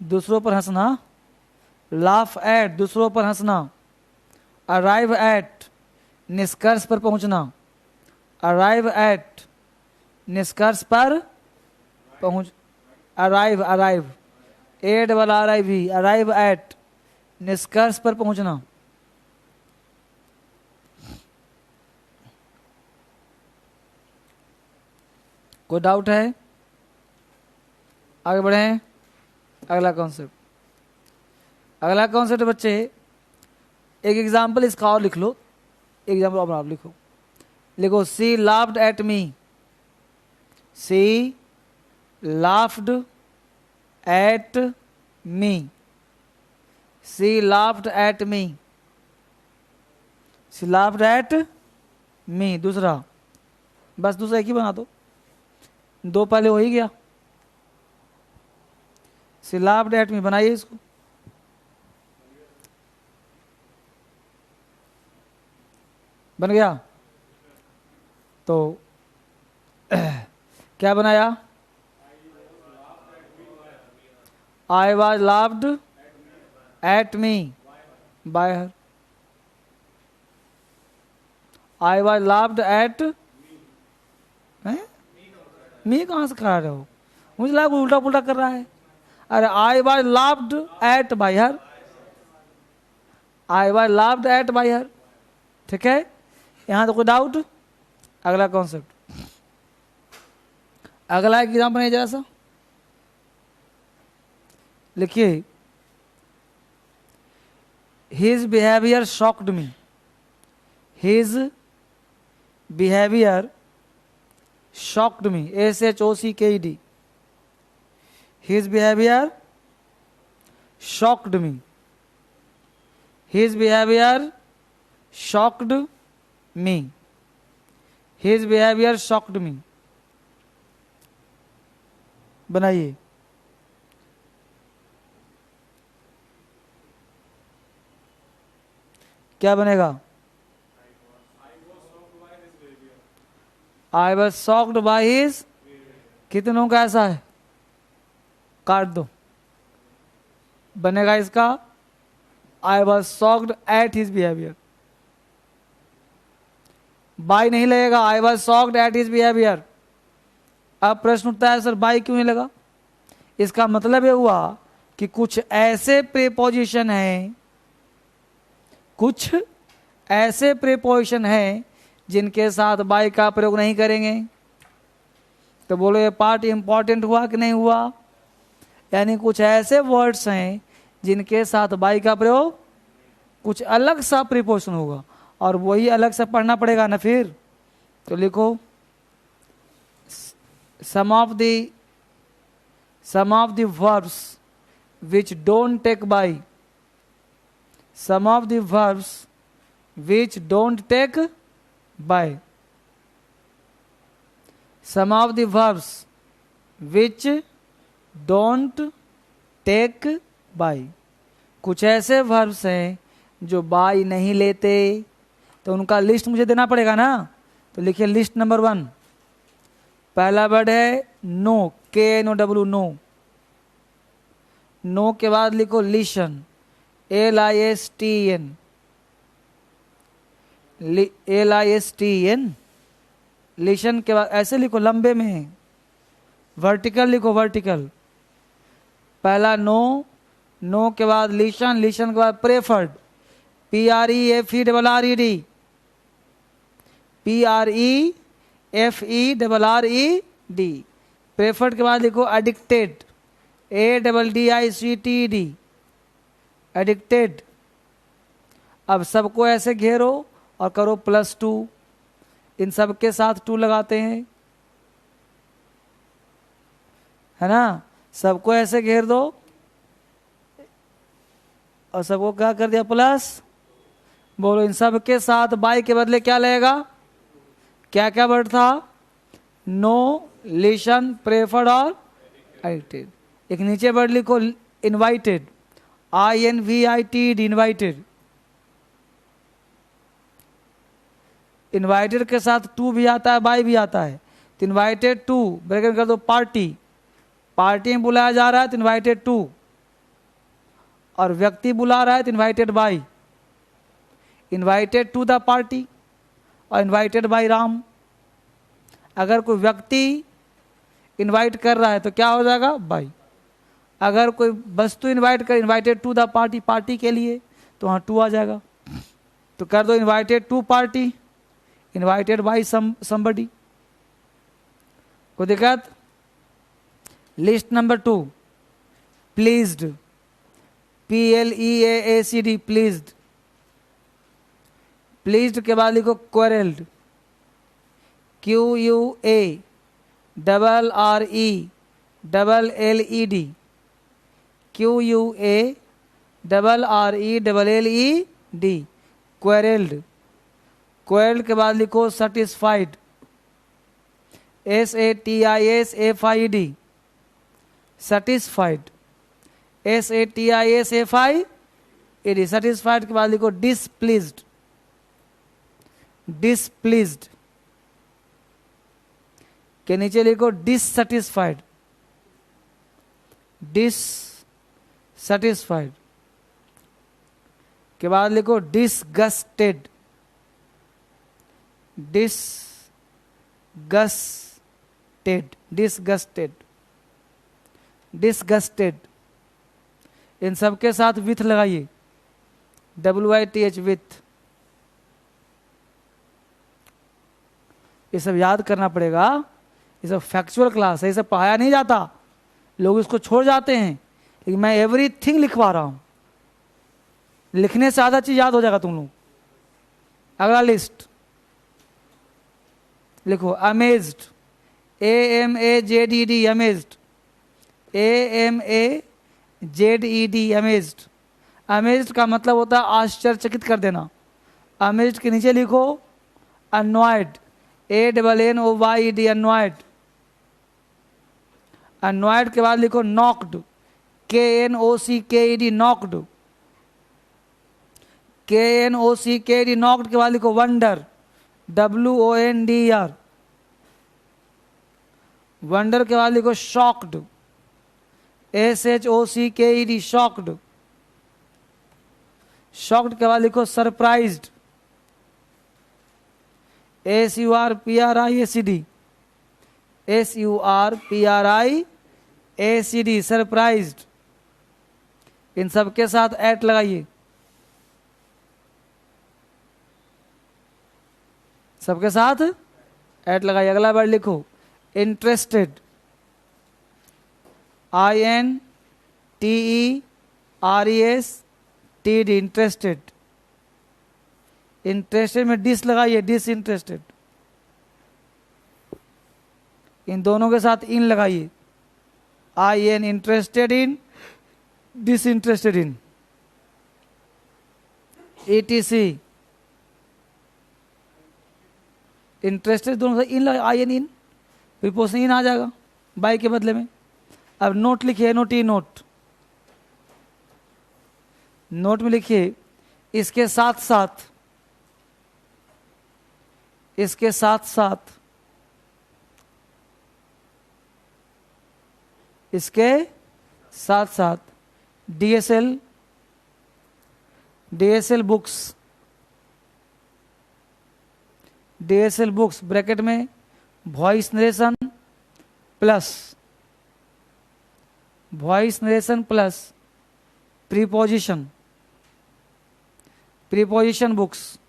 दूसरों पर हंसना। लाफ एट दूसरों पर हंसना। अराइव एट निष्कर्ष पर पहुंचना, अराइव एट निष्कर्ष पर पहुंच, अराइव, अराइव एड वाला अराइव ही, अराइव एट निष्कर्ष पर पहुंचना। कोई डाउट है? आगे बढ़े। अगला कॉन्सेप्ट, अगला कॉन्सेप्ट बच्चे, एक एग्जाम्पल इसका और लिख लो, एग्जाम्पल और आप लिखो। लिखो she laughed at me, she laughed at me, she laughed at me, she laughed at me. दूसरा, बस दूसरा एक ही बना दो, दो पहले हो ही गया। सी लाफ्ड एट मी बनाइए इसको। बन गया तो क्या बनाया? I was laughed at me bye her, I was laughed at मी। कहां से खड़ा रहे हो? मुझे लगा उल्टा पुल्टा कर रहा है। अरे I was laughed eight bye her, I was laughed eight bye हर। ठीक है, यहां तो कोई डाउट? अगला कॉन्सेप्ट, अगला एग्जाम्पल है जरा सा लिखिए। हिज बिहेवियर शॉक्ड मी, his behaviour shocked me, SHOCKED, his behavior shocked me, his behavior shocked me, his behavior shocked me। बनाइए। क्या बनेगा? I was shocked by his, कितनों का ऐसा है? काट दो, बनेगा इसका I was shocked at his behavior। By नहीं लगेगा, I was shocked at his behavior। अब प्रश्न उठता है सर बाई क्यों नहीं लगा? इसका मतलब ये हुआ कि कुछ ऐसे प्रीपोजिशन हैं, कुछ ऐसे प्रीपोजिशन हैं जिनके साथ बाय का प्रयोग नहीं करेंगे। तो बोलो ये पार्ट इंपॉर्टेंट हुआ कि नहीं हुआ? यानी कुछ ऐसे वर्ड्स हैं जिनके साथ बाय का प्रयोग, कुछ अलग सा प्रीपोजिशन होगा और वही अलग से पढ़ना पड़ेगा ना फिर। तो लिखो some of the verbs which don't take by, some of the verbs which don't take by, some of the verbs which don't take by, कुछ ऐसे वर्ब्स हैं जो बाई नहीं लेते, तो उनका लिस्ट मुझे देना पड़ेगा ना। तो लिखिए लिस्ट नंबर 1। पहला वर्ड है नो, KNOW, नो। नो के बाद लिखो लिशन, LISTEN, LISTEN। लिशन के बाद ऐसे लिखो, लंबे में है, वर्टिकल लिखो, वर्टिकल। पहला नो, नो के बाद लिशन, लिशन के बाद प्रेफर्ड, PREFERRED, PREFERRED। प्रेफर्ड के बाद लिखो एडिक्टेड, ADDICTED, एडिक्टेड। अब सबको ऐसे घेरो और करो +2। इन सब के साथ 2 लगाते हैं, है ना। सबको ऐसे घेर दो और सबको क्या कर दिया, प्लस। बोलो इन सब के साथ बाई के बदले क्या लगेगा, क्या क्या वर्ड था, नो, लिशन, प्रेफर्ड और एडिक्टेड। एक नीचे वर्ड लिखो इनवाइटेड, INVITED, इनवाइटेड। इनवाइटेड के साथ 2 भी आता है, बाई भी आता है। तो इनवाइटेड 2 ब्रैकेट कर दो, पार्टी, पार्टी में बुलाया जा रहा है तो इनवाइटेड 2, और व्यक्ति बुला रहा है तो invited by, invited to the party और इनवाइटेड बाई राम। अगर कोई व्यक्ति इनवाइट कर रहा है तो क्या हो जाएगा, बाई। अगर कोई वस्तु इनवाइट कर, invited to the party, party के लिए, तो वहाँ 2 आ जाएगा। तो कर दो invited to party, invited by somebody. कोई दिक्कत। List number 2, pleased, PLEAACD, pleased. Pleased के बाद लिखो क्वेरल्ड, QUARRELLED, QUARRELLED, क्वेरल्ड। क्वेरल्ड के बाद लिखो satisfied, SATISFIED, satisfied, SATISFIED। Satisfied के बाद लिखो डिसप्लीज्ड, डिसप्लीज्ड। के नीचे लिखो डिससेटिस्फाइड, डिससेटिस्फाइड। के बाद लिखो डिसगस्टेड, डिसगस्टेड, डिसगस्टेड, डिसगस्टेड। इन सब के साथ विथ लगाइए, WITH, विथ। ये सब याद करना पड़ेगा, ये सब फैक्चुअल क्लास है, ये सब पढ़ाया नहीं जाता, लोग इसको छोड़ जाते हैं। लेकिन मैं एवरीथिंग लिखवा रहा हूं, लिखने से आधा चीज याद हो जाएगा तुम लोग। अगला लिस्ट लिखो amazed, AMAZED, amazed, AMAZED, amazed. Amazed का मतलब होता है आश्चर्यचकित कर देना। अमेज्ड के नीचे लिखो अनॉयड, ANNOYED, अनॉयड। अनॉयड के बाद लिखो knocked, KNOCKED, knocked, KNOCKED, knocked. के बाद लिखो वंडर, WONDER, वंडर। के बाद लिखो शॉक्ड, SHOCKED, शॉक्ड। शॉक्ड के बाद लिखो सरप्राइज्ड, SURPRIACD, SURPRIACD, सरप्राइज्ड। इन सब के साथ एट लगाइए, सबके साथ एट लगाइए। अगला वर्ड लिखो इंटरेस्टेड, INTERESTED, इंटरेस्टेड। इंटरेस्टेड में डिस लगाइए, डिसइंटरेस्टेड। इन दोनों के साथ इन लगाइए, IN, interested in, disinterested in. ETC, interested दोनों से इन लगा, IN, इन, प्रीपोजिशन इन आ जाएगा बाई के बदले में। अब नोट लिखिए, NOT, नोट। नोट में लिखिए, इसके साथ साथ, इसके साथ साथ, इसके साथ साथ DSL, DSL books, DSL books bracket में voice narration plus, voice narration plus preposition, preposition books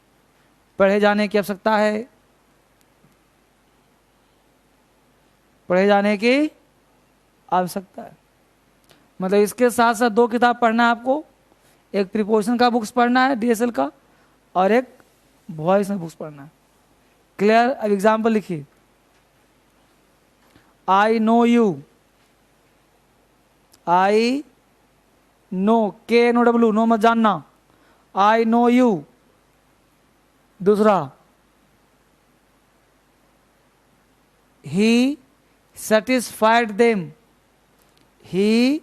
पढ़े जाने की आवश्यकता है, पढ़े जाने की आवश्यकता है। मतलब इसके साथ साथ दो किताब पढ़ना है आपको, एक प्रीपोजिशन का बुक्स पढ़ना है डीएसएल का, और एक वॉइस में बुक्स पढ़ना है। क्लियर? अब एग्जाम्पल लिखिए, I know you, I know, के नो डब्ल्यू, नो मत जानना, आई नो यू। दूसरा, ही सेटिस्फाइड देम, ही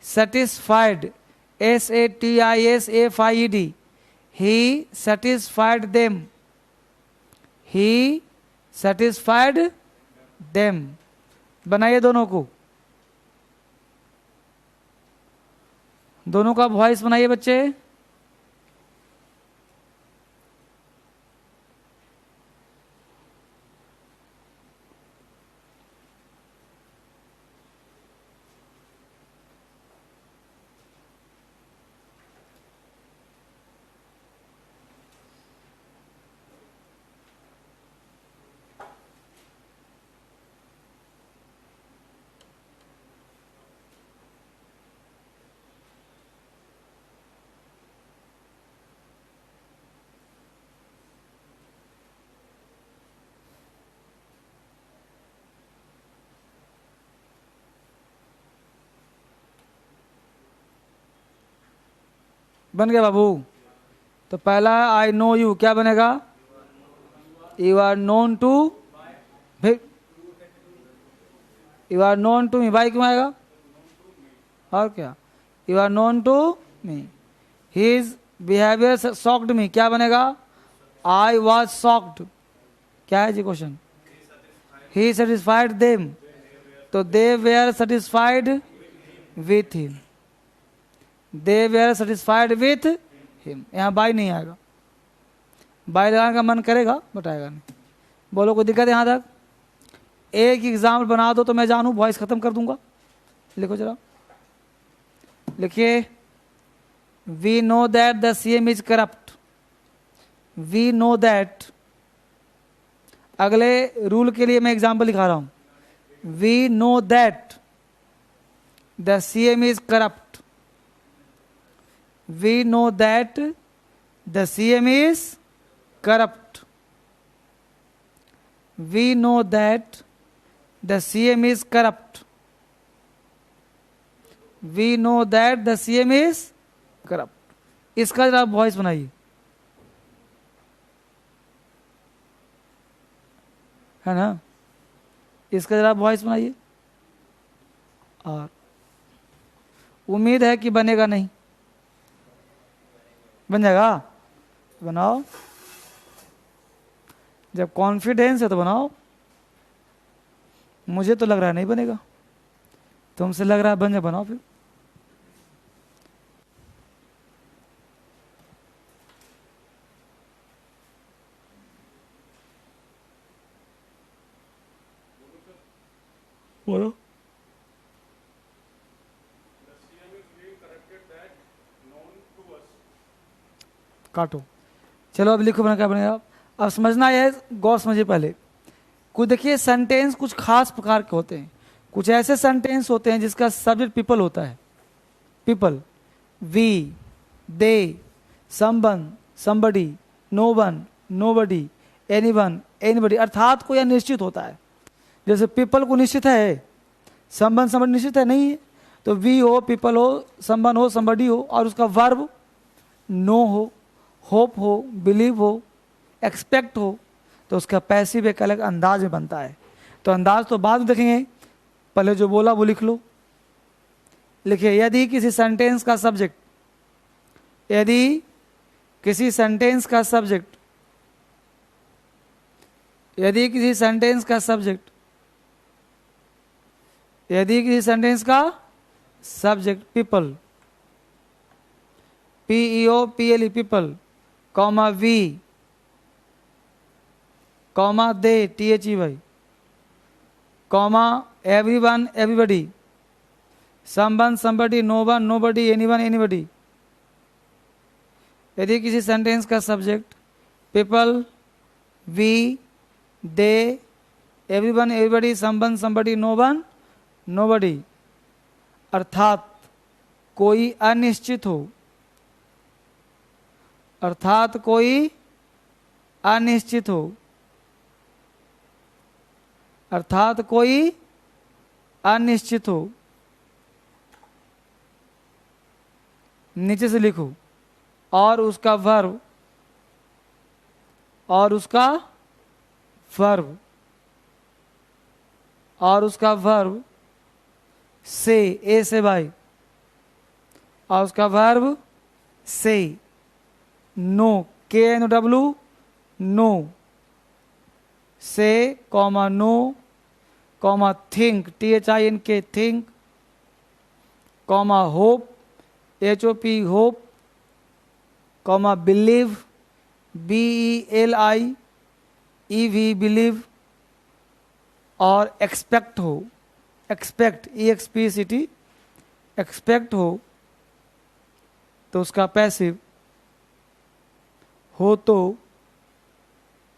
सेटिस्फाइड, SATISFIED, ही सेटिस्फाइड देम, ही सेटिस्फाइड देम। बनाइए दोनों को, दोनों का वॉइस बनाइए बच्चे। बन गया बाबू? तो पहला आई नो यू क्या बनेगा? यू आर नोन टू, फिर you are known to me, by क्यों आएगा? और क्या? You are known to me, his behaviour shocked me, क्या बनेगा? I was shocked. क्या है जी क्वेश्चन? ही सेटिस्फाइड देम, तो they were satisfied with him, they were satisfied with him. यहाँ बाई नहीं आएगा, बाई लगाने का मन करेगा बट आएगा नहीं। बोलो कोई दिक्कत है यहाँ तक? एक एग्जाम्पल बना दो तो मैं जानूँ, वॉइस खत्म कर दूंगा। लिखो जरा, लिखिए, we know that the CM is corrupt, we know that. अगले रूल के लिए मैं एग्जाम्पल लिखा रहा हूं, we know that the CM is corrupt, we know that the CM is corrupt, we know that the CM is corrupt, we know that the CM is corrupt। इसका जरा voice बनाइए, है ना? इसका जरा वॉइस बनाइए, और उम्मीद है कि बनेगा नहीं। बन जाएगा? बनाओ, जब कॉन्फिडेंस है तो बनाओ। मुझे तो लग रहा है नहीं बनेगा, तुमसे लग रहा है बन जाए, बनाओ फिर। बोलो। काटो, चलो अब लिखो, बना क्या बनेगा? अब समझना है, गौर समझिए पहले। कुछ देखिए, सेंटेंस कुछ खास प्रकार के होते हैं। कुछ ऐसे सेंटेंस होते हैं जिसका सब्जेक्ट पीपल होता है, people, we, they, someone, somebody, no one, nobody, anyone, anybody, अर्थात कोई अनिश्चित होता है। जैसे पीपल को निश्चित है, समवन, समबडी निश्चित है नहीं है, तो वी हो, पीपल हो, समवन हो, समबडी हो, और उसका वर्ब नो हो, होप हो, बिलीव हो, एक्सपेक्ट हो, तो उसका पैसिव एक अलग अंदाज में बनता है। तो अंदाज तो बाद में देखेंगे, पहले जो बोला वो लिख लो। लिखिए, यदि किसी सेंटेंस का सब्जेक्ट यदि किसी सेंटेंस का सब्जेक्ट, यदि किसी सेंटेंस का सब्जेक्ट, यदि किसी सेंटेंस का subject people, PEOPLE people, comma we, comma they THEY, comma everyone everybody, someone somebody, no one nobody, anyone anybody. यदि किसी सेंटेंस का subject people, we, they, everyone everybody, someone somebody, no one nobody, अर्थात कोई अनिश्चित हो, अर्थात कोई अनिश्चित हो, अर्थात कोई अनिश्चित हो। नीचे से लिखो, और उसका वर्ब, और उसका वर्ब, और उसका वर्ब से, ए से भाई, और उसका verb say, know, KNOW, know, say, comma know, comma think, THINK, think, comma hope, HOP, hope, comma believe, BELIEV, believe, और एक्सपेक्ट हो, एक्सपेक्ट, EXPECT, एक्सपेक्ट हो, तो उसका पैसिव, हो तो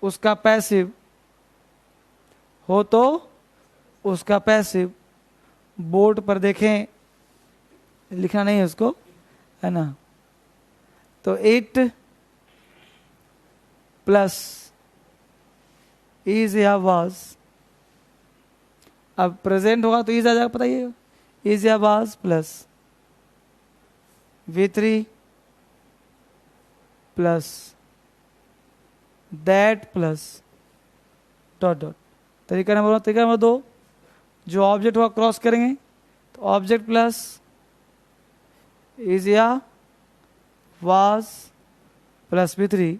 उसका पैसिव, हो तो उसका पैसिव। बोर्ड पर देखें, लिखना नहीं है उसको, है ना। तो इट प्लस इज या वाज, अब प्रेजेंट होगा तो इज आ जाएगा, बताइए, इज या was plus V3 plus that plus dot dot. तरीका नंबर 2, जो ऑब्जेक्ट होगा क्रॉस करेंगे, तो ऑब्जेक्ट प्लस इज या was plus V3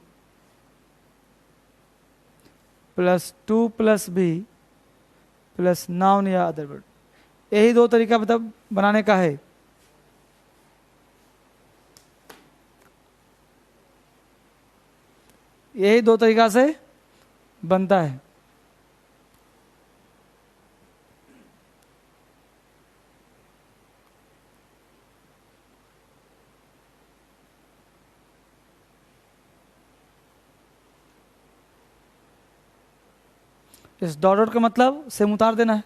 plus 2 plus B plus noun या अदर वर्ड। यही 2 तरीका मतलब बनाने का है। यही 2 तरीका से बनता है। इस डॉट डॉट का मतलब सेम उतार देना है।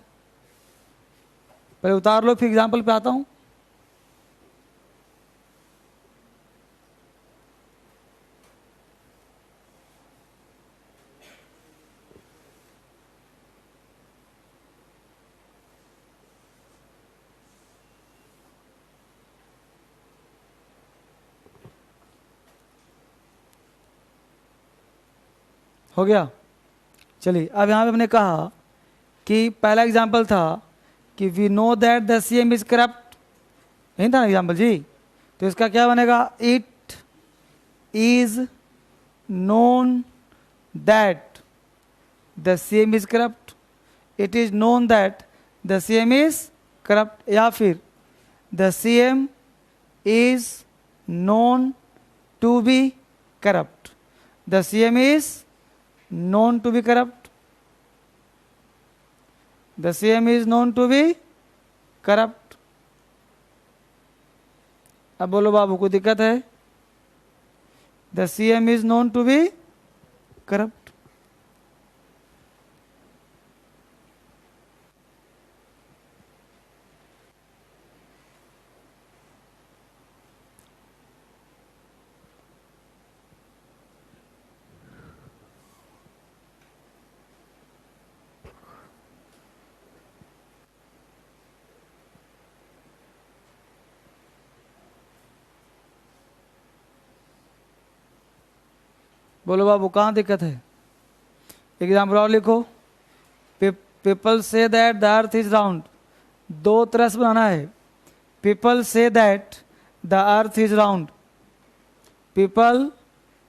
पहले उतार लो, फिर एग्जाम्पल पे आता हूं। हो गया। चलिए, अब यहाँ पे हमने कहा कि पहला एग्जाम्पल था कि we know that the CM is corrupt, नहीं था ना एग्जाम्पल जी। तो इसका क्या बनेगा, it is known that the CM is corrupt, it is known that the CM is corrupt, या फिर the CM is known to be corrupt, the CM is known to be corrupt, the CM is known to be corrupt। अब बोलो बाबू, को दिक्कत है? the CM is known to be corrupt। बोलो बाबू, कहाँ दिक्कत है? एग्जाम्पल और लिखो। People say that the earth is round, 2 तरह से बनाना है। People say that the earth is round, People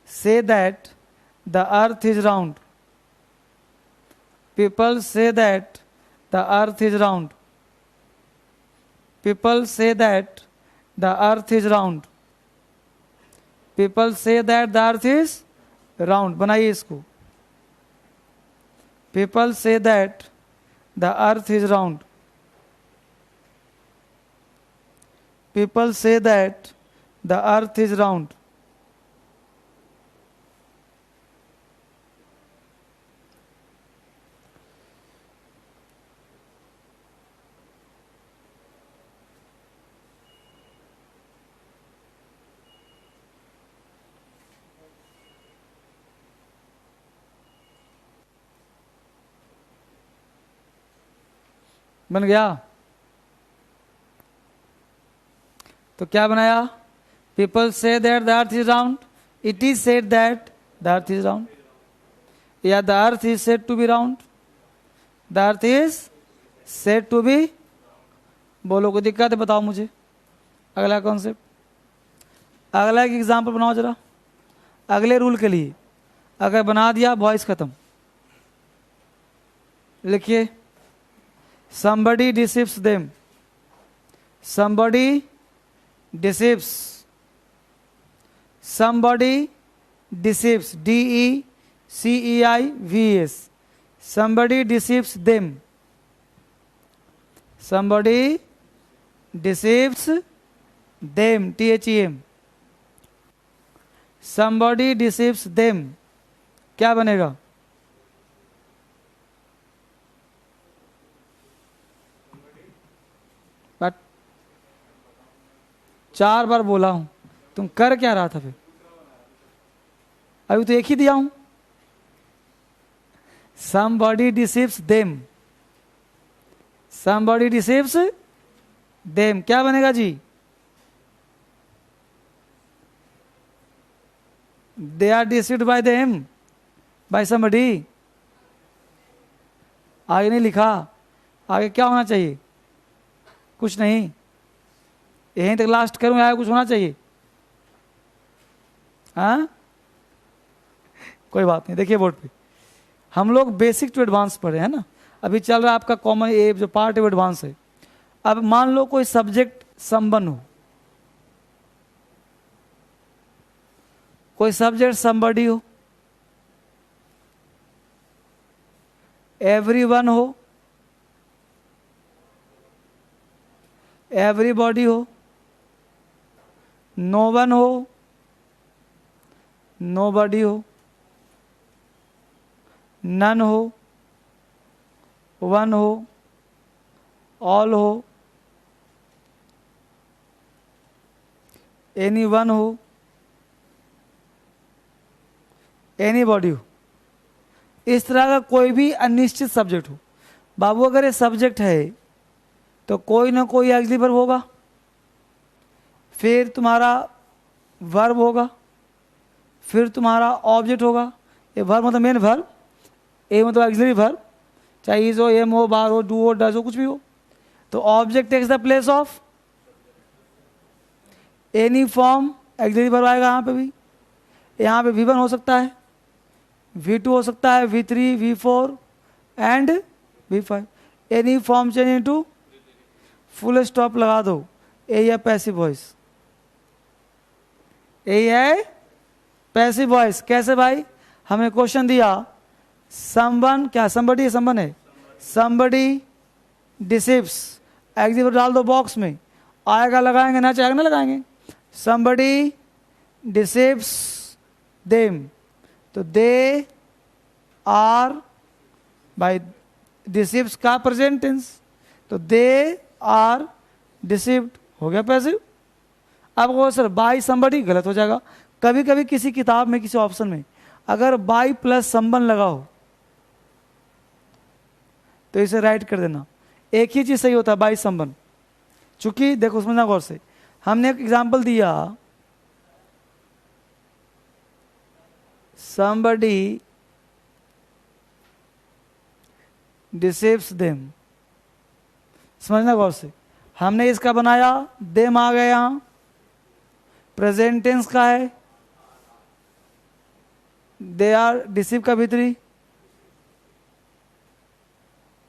say that the earth is round. People say that the earth is round. People say that the earth is round. People say that the earth is round. बनाइए इसको. People say that the earth is round. People say that the earth is round. बन गया. तो क्या बनाया? People say that the earth is round. It is said that the earth is round. या the earth is said to be round. The earth is said to be. बोलो कोई दिक्कत है बताओ मुझे. अगला कॉन्सेप्ट. अगला एक एग्जाम्पल बनाओ जरा अगले रूल के लिए. अगर बना दिया वॉइस खत्म. लिखिए. Somebody deceives them. Somebody deceives. Somebody deceives. D-E-C-E-I-V-E-S. Somebody deceives them. Somebody deceives them. T-H-E-M. Somebody deceives them. क्या बनेगा? बट 4 बार बोला हूं. तुम कर क्या रहा था फिर? अभी तो एक ही दिया हूं. Somebody deceives them. Somebody deceives them. क्या बनेगा जी? They are deceived by them. By somebody. आगे नहीं लिखा. आगे क्या होना चाहिए? कुछ नहीं. यहीं तक लास्ट करूं. आगे कुछ होना चाहिए. हाँ कोई बात नहीं. देखिए बोर्ड पे हम लोग बेसिक टू एडवांस पढ़े हैं ना. अभी चल रहा है आपका कॉमन ए जो पार्ट है वो एडवांस है. अब मान लो कोई सब्जेक्ट संबंध हो. कोई सब्जेक्ट समबडी हो. एवरीवन हो. एवरीबॉडी हो. नो वन हो. नोबडी हो. नन हो. वन हो. ऑल हो. एनी वन हो. एनीबॉडी हो. इस तरह का कोई भी अनिश्चित सब्जेक्ट हो. बाबू अगर ये सब्जेक्ट है तो कोई ना कोई ऑक्सिलरी वर्ब होगा. फिर तुम्हारा वर्ब होगा. फिर तुम्हारा ऑब्जेक्ट होगा. ये वर्ब मतलब मेन वर्ब. ए मतलब ऑक्सिलरी वर्ब. चाहे इज हो, एम हो, बार हो, डू हो, डज हो, कुछ भी हो. तो object takes the place of any form. Auxiliary verb आएगा यहाँ पे भी. यहाँ पे V1 हो सकता है, V2 हो सकता है, V3, V4 and V5. Any form change into full stop लगा दो. यही है पैसिव वॉइस. यही है पैसिव वॉइस. कैसे भाई? हमें क्वेश्चन दिया समवन. क्या समबडी है? समवन है. Somebody deceives. एग्जिट डाल दो बॉक्स में. आएगा लगाएंगे, ना चाहेगा ना लगाएंगे. Somebody deceives them. तो दे आर बाय डिसीव्स का प्रेजेंट टेंस. तो दे आर डिसीव्ड हो गया पैसिव. अब वो सर बाय समबडी गलत हो जाएगा. कभी कभी किसी किताब में किसी ऑप्शन में अगर बाय प्लस समवन लगा हो तो इसे राइट कर देना. एक ही चीज सही होता है, बाय समवन. चूंकि देखो समझना गौर से. हमने एक एग्जांपल दिया somebody deceives them. समझना गौर से. हमने इसका बनाया देम आ गया यहां. प्रेजेंट टेंस का है दे आर डिसीव का भीतरी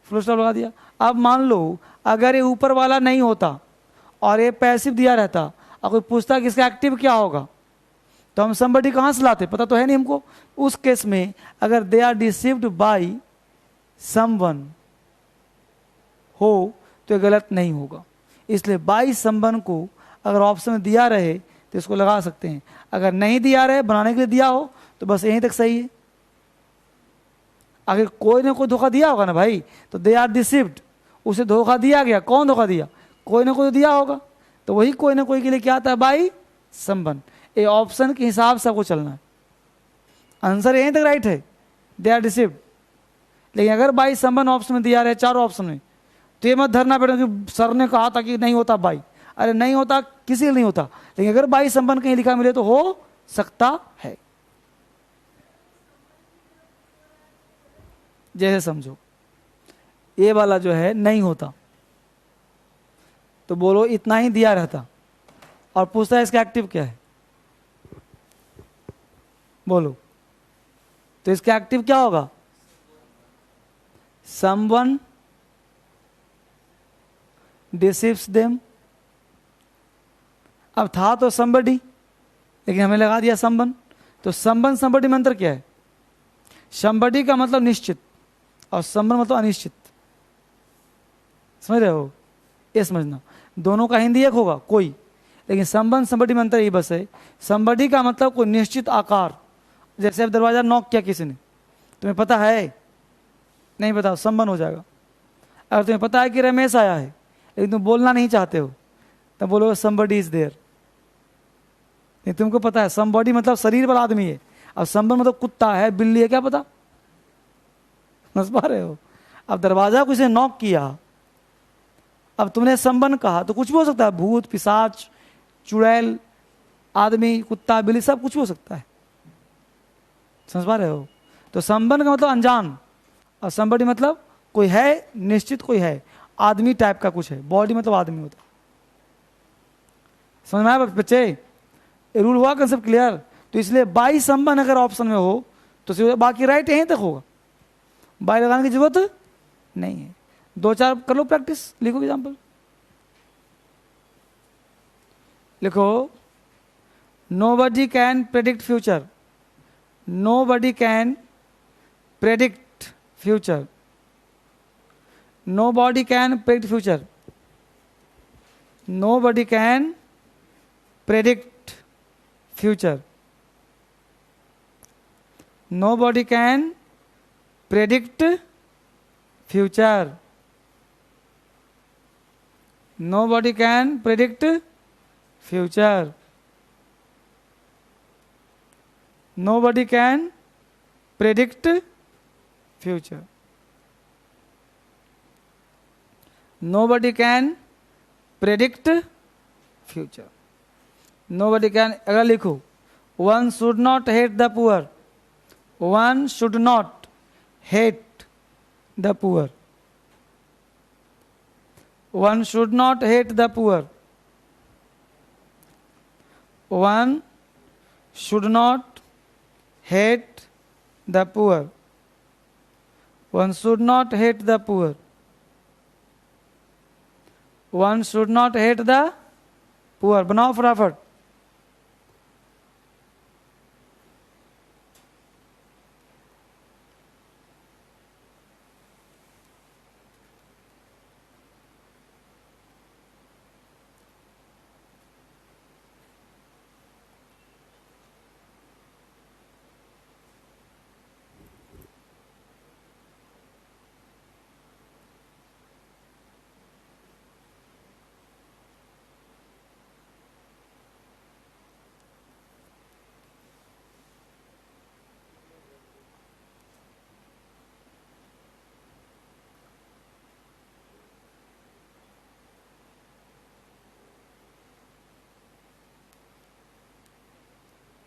फुल स्टॉप लगा दिया। अब मान लो अगर ये ऊपर वाला नहीं होता और ये पैसिव दिया रहता और कोई पूछता कि इसका एक्टिव क्या होगा, तो हम somebody कहाँ से लाते, पता तो है नहीं हमको। उस केस में अगर they are deceived by someone हो तो ये गलत नहीं होगा। इसलिए बाई समवन को अगर ऑप्शन में दिया रहे तो इसको लगा सकते हैं, अगर नहीं दिया रहे बनाने के लिए दिया हो तो बस यहीं तक सही है। अगर कोई ने कोई धोखा दिया होगा ना भाई, तो दे आर डिसीव्ड, उसे धोखा दिया गया, कौन धोखा दिया, कोई ना कोई दिया होगा, तो वही कोई ना कोई के लिए क्या आता है, बाई समवन। ये ऑप्शन के हिसाब से आपको चलना है। आंसर यहीं तक राइट है, दे आर डिसीव्ड। लेकिन अगर बाई समवन ऑप्शन में दिया रहे, चारों ऑप्शन में, तो ये मत धरना पड़ेगा कि सर ने कहा था कि नहीं होता बाई। अरे नहीं होता, किसी के नहीं होता, लेकिन अगर बाई समवन कहीं लिखा मिले तो हो सकता है। जैसे समझो ये वाला जो है नहीं होता, तो बोलो इतना ही दिया रहता और पूछता है इसका एक्टिव क्या है, बोलो, तो इसका एक्टिव क्या होगा, समवन डिसीव्स देम। अब था तो somebody, लेकिन हमें लगा दिया समवन, तो समवन somebody में अंतर क्या है, somebody का मतलब निश्चित और समवन मतलब अनिश्चित, समझ रहे हो, ये समझना। दोनों का हिंदी एक होगा कोई, लेकिन समवन somebody में अंतर यही बस है, somebody का मतलब कोई निश्चित आकार। जैसे अब दरवाजा नॉक किया किसी ने, तुम्हें पता है, नहीं पता, समवन हो जाएगा। अगर तुम्हें पता है कि रमेश आया है लेकिन तुम बोलना नहीं चाहते हो, तब बोलोगे somebody is there। नहीं, तुमको पता है somebody मतलब शरीर वाला आदमी है, अब समवन मतलब कुत्ता है, बिल्ली है, क्या पता, समझ पा रहे हो। अब दरवाजा किसी ने नॉक किया, अब तुमने समवन कहा तो कुछ भी हो सकता है, भूत, पिशाच, चुड़ैल, आदमी, कुत्ता, बिल्ली, सब कुछ भी हो सकता है, समझ पा रहे हो। तो समवन का मतलब अनजान और somebody मतलब कोई है निश्चित, कोई है आदमी टाइप का कुछ है, बॉडी मतलब आदमी होता है। समझ में आया बच्चे, रूल हुआ, कंसेप्ट क्लियर। तो इसलिए बाई समवन अगर ऑप्शन में हो तो बाकी राइट यहीं तक होगा, बाई लगाने की जरूरत नहीं है। दो चार कर लो प्रैक्टिस, लिखो एग्जाम्पल, लिखो nobody can predict future, nobody can predict future, nobody can predict future, nobody can predict future, nobody can predict future, nobody can predict future, nobody can predict future, nobody can predict future, nobody can। अगर लिखो one should not hate the poor, one should not hate the poor, one should not hate the poor, one should not hate the poor, one should not hate the poor, one should not hate the poor। बनाओ फटाफट,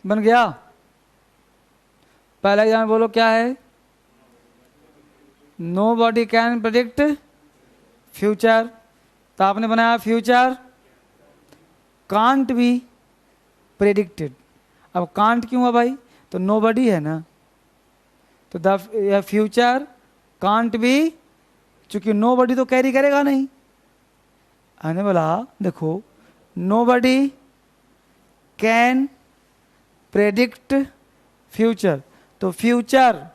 बन गया। पहला example बोलो क्या है, nobody can predict future, तो आपने बनाया फ्यूचर कांट बी प्रेडिक्टेड। अब कांट क्यों है भाई, तो नो बॉडी है ना, तो द फ्यूचर कांट बी, चूंकि नो बडी तो कैरी करेगा नहीं। आने बोला देखो, nobody can predict future, तो फ्यूचर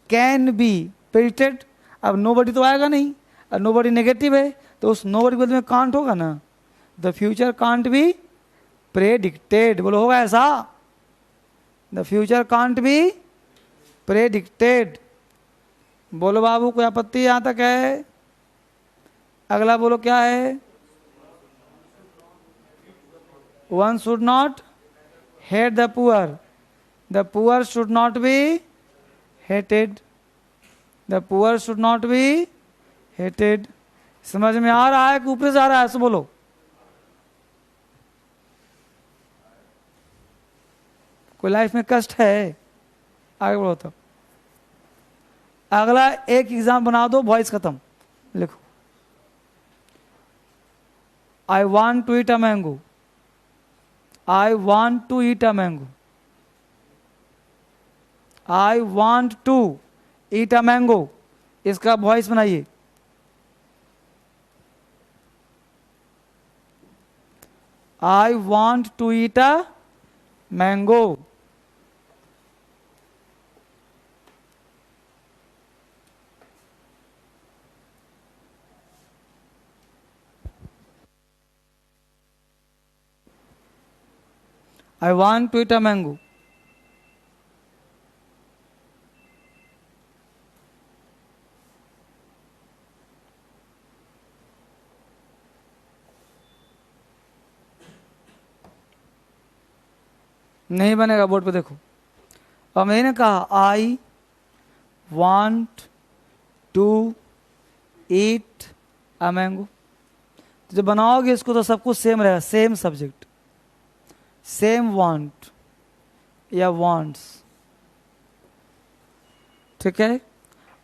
कैन बी प्रेडिक्टेड। अब नो बडी तो आएगा नहीं, अब नो बडी नेगेटिव है, तो उस नो बडी के बदले में कांट होगा ना। The future can't be predicted, बोलो होगा ऐसा? The future can't be predicted. बोलो बाबू, कोई आपत्ति यहां तक है? अगला बोलो क्या है? One should not hate the poor, the poor should not be hated, the poor should not be hated. समझ में आ रहा है कि ऊपर से आ रहा है? ऐसे बोलो। कोई लाइफ में कष्ट है? आगे बढ़ो। तो अगला एक एग्जाम बना दो, वॉइस खत्म। लिखो, I want to eat a mango, I want to eat a mango, I want to eat a mango. इसका वॉइस बनाइए। I want to eat a mango. I want to eat a mango. नहीं बनेगा, board पे देखो। अब मैंने कहा I want to eat a mango, तो जब बनाओगे इसको तो सब कुछ सेम रहेगा, सेम सब्जेक्ट, सेम वांट या वांट्स, ठीक है।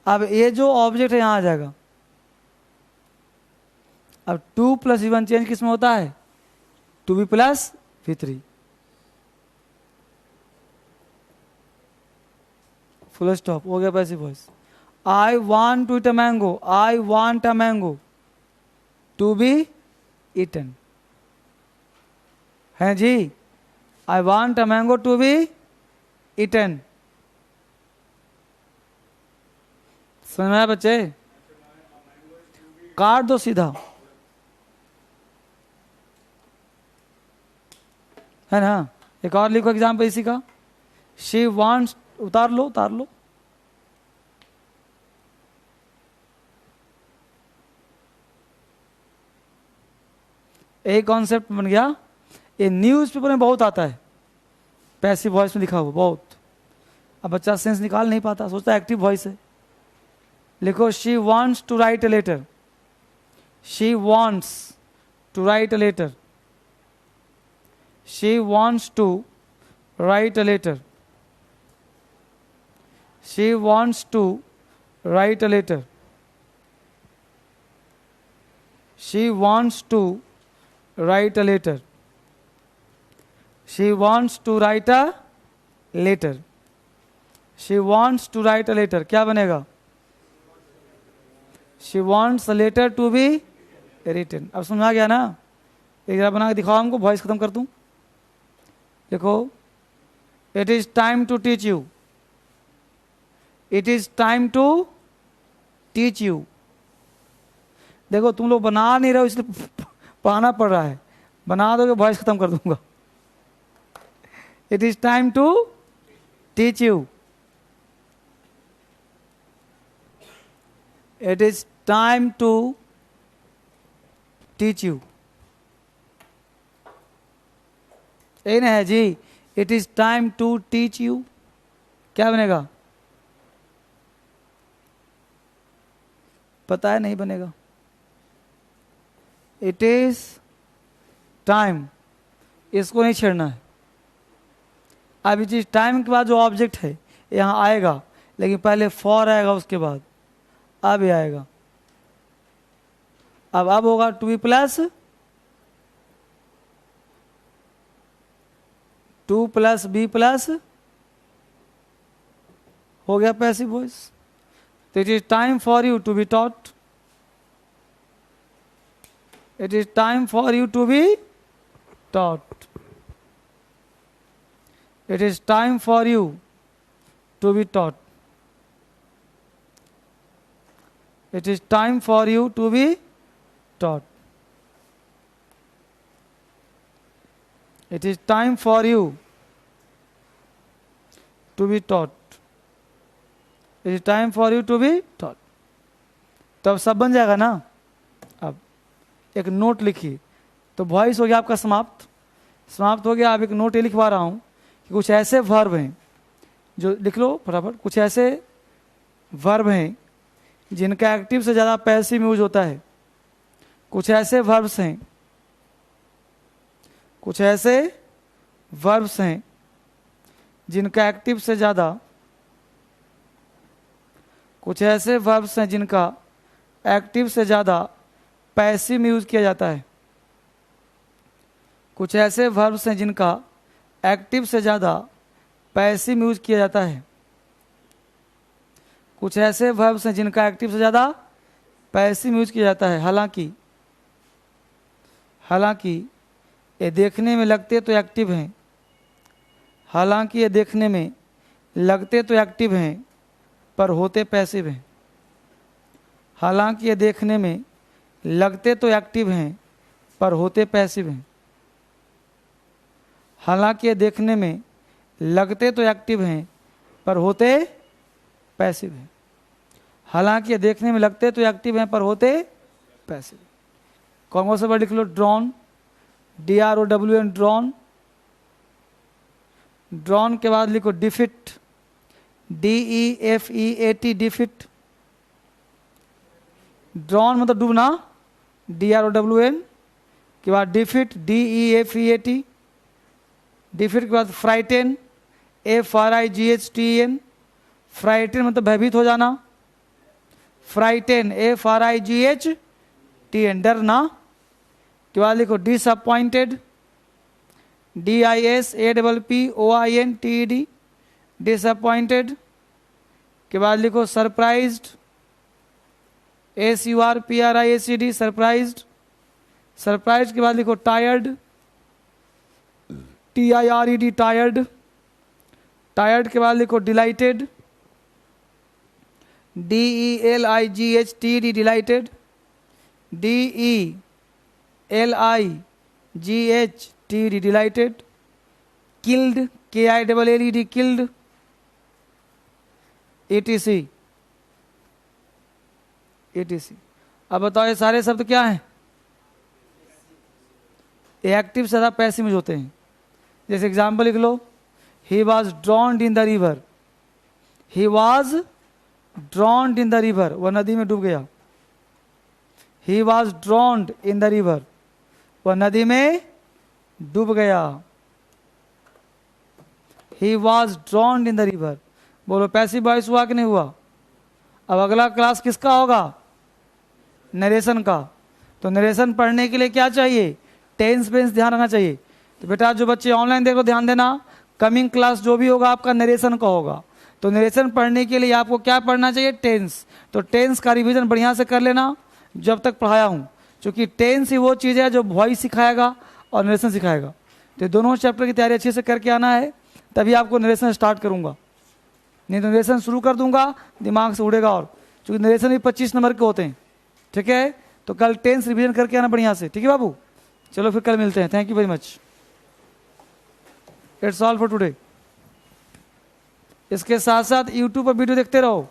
अब ये जो ऑब्जेक्ट है यहां आ जाएगा। अब 2 + V1 चेंज किसमें होता है? 2V + V3, फुल स्टॉप हो गया passive voice. I want to eat a mango, I want a mango to be eaten, है जी। I want a mango to be eaten. समझ में आया बच्चे? काट दो सीधा, है ना। एक और लिखो एग्जाम्पल इसी का। शी वांट्स, उतार लो उतार लो। एक कॉन्सेप्ट बन गया। ये न्यूज़पेपर में बहुत आता है, पैसिव वॉइस में लिखा हुआ बहुत। अब बच्चा सेंस निकाल नहीं पाता, सोचता है एक्टिव वॉइस है। लिखो, she wants to write a letter, she wants to write a letter, she wants to write a letter, she wants to write a letter, she wants to write a letter, she wants to write a letter, she wants to write a letter. क्या बनेगा? She wants a letter to be written. अब समझ आ गया ना? एक जरा बना के दिखाओ हमको, वॉइस खत्म कर दूं। देखो, it is time to teach you, it is time to teach you. देखो तुम लोग बना नहीं रहे हो इसलिए पढ़ाना पड़ रहा है, बना दोगे वॉइस खत्म कर दूंगा। It is time to teach you, it is time to teach you. ये ना है जी, it is time to teach you. क्या बनेगा? पता है नहीं बनेगा। इट इज टाइम, इसको नहीं छेड़ना है। अब इट इज टाइम के बाद जो ऑब्जेक्ट है यहां आएगा, लेकिन पहले फॉर आएगा, उसके बाद अब ये आएगा। अब होगा टू बी प्लस, 2 + B+ हो गया पैसिव वॉइस। तो it is time for you to be taught, it is time for you to be taught, it is time for you to be taught, it is time for you to be taught, it is time for you to be taught, it is time for you to be taught। तो अब सब बन जाएगा ना। अब एक note लिखिए, तो वॉइस हो गया आपका समाप्त, समाप्त हो गया। अब एक नोट ये लिखवा रहा हूं कि कुछ ऐसे वर्ब हैं, जो लिख लो फटाफट, कुछ ऐसे वर्ब हैं जिनका एक्टिव से ज़्यादा पैसिव यूज होता है। कुछ ऐसे वर्ब्स हैं, कुछ ऐसे वर्ब्स हैं जिनका एक्टिव से ज़्यादा, कुछ ऐसे वर्ब्स हैं जिनका एक्टिव से ज़्यादा पैसिव में यूज किया जाता है। कुछ ऐसे वर्ब्स हैं जिनका एक्टिव से ज़्यादा पैसिव में यूज किया जाता है। कुछ ऐसे वर्ब्स हैं जिनका एक्टिव से ज़्यादा पैसिव में यूज किया जाता है। हालांकि हालांकि ये देखने में लगते तो एक्टिव हैं, हालांकि ये देखने में लगते तो एक्टिव हैं पर होते पैसिव हैं। हालांकि ये देखने में लगते तो एक्टिव हैं पर होते पैसिव हैं। हालांकि ये देखने में लगते तो एक्टिव हैं पर होते पैसिव हैं। हालांकि ये देखने में लगते तो एक्टिव हैं पर होते पैसिव। कौन सा वर्ड लिख लो? Drown, DROWN, drown. ड्रॉन के बाद लिखो डिफिट, DEFEAT, डिफिट। ड्रॉन मतलब डूबना, DROWN के बाद डिफिट, DEFEAT। डिफिट के बाद फ्राइटेन, FRIGHTEN। फ्राइटेन मतलब भयभीत हो जाना, फ्राइटेन, FRIGHTEN, डरना। के बाद लिखो डिसअपॉइंटेड, DISAPPOINTED, डिसअपॉइंटेड। के बाद लिखो सरप्राइज्ड, SURPRISED, सरप्राइज्ड। सरप्राइज्ड के बाद लिखो टायर्ड, TIRED, टायर्ड। टायर्ड के बाद लिखो dilated, DELIGHTED, dilated. DELIGHTED, dilated. Killed, KILLED, killed. ETC, ETC। अब बताओ ये सारे शब्द क्या हैं? ये एक्टिव से ज़्यादा पैसिव में होते हैं। जैसे एग्जाम्पल लिख लो, he was drowned in the river, he was drowned in the river, वह नदी में डूब गया। He was drowned in the river, वह नदी में डूब गया। He was drowned in the river, बोलो पैसिव वॉइस हुआ कि नहीं हुआ? अब अगला क्लास किसका होगा? नरेशन का। तो नरेशन पढ़ने के लिए क्या चाहिए? टेंस बेंस ध्यान रखना चाहिए। तो बेटा जो बच्चे ऑनलाइन देखो ध्यान देना, कमिंग क्लास जो भी होगा आपका नरेशन का होगा। तो नरेशन पढ़ने के लिए आपको क्या पढ़ना चाहिए? टेंस। तो टेंस का रिवीजन बढ़िया से कर लेना जब तक पढ़ाया हूँ, क्योंकि टेंस ही वो चीज़ है जो वॉइस सिखाएगा और नरेशन सिखाएगा। तो दोनों चैप्टर की तैयारी अच्छे से करके आना है, तभी आपको नरेशन स्टार्ट करूँगा। नहीं तो नरेशन शुरू कर दूंगा, दिमाग से उड़ेगा। और क्योंकि नरेशन भी 25 नंबर के होते हैं, ठीक है? तो कल टेंस रिवीजन करके आना बढ़िया से, ठीक है बाबू? चलो फिर कल मिलते हैं। Thank you very much. It's all for today. इसके साथ साथ यूट्यूब पर वीडियो देखते रहो।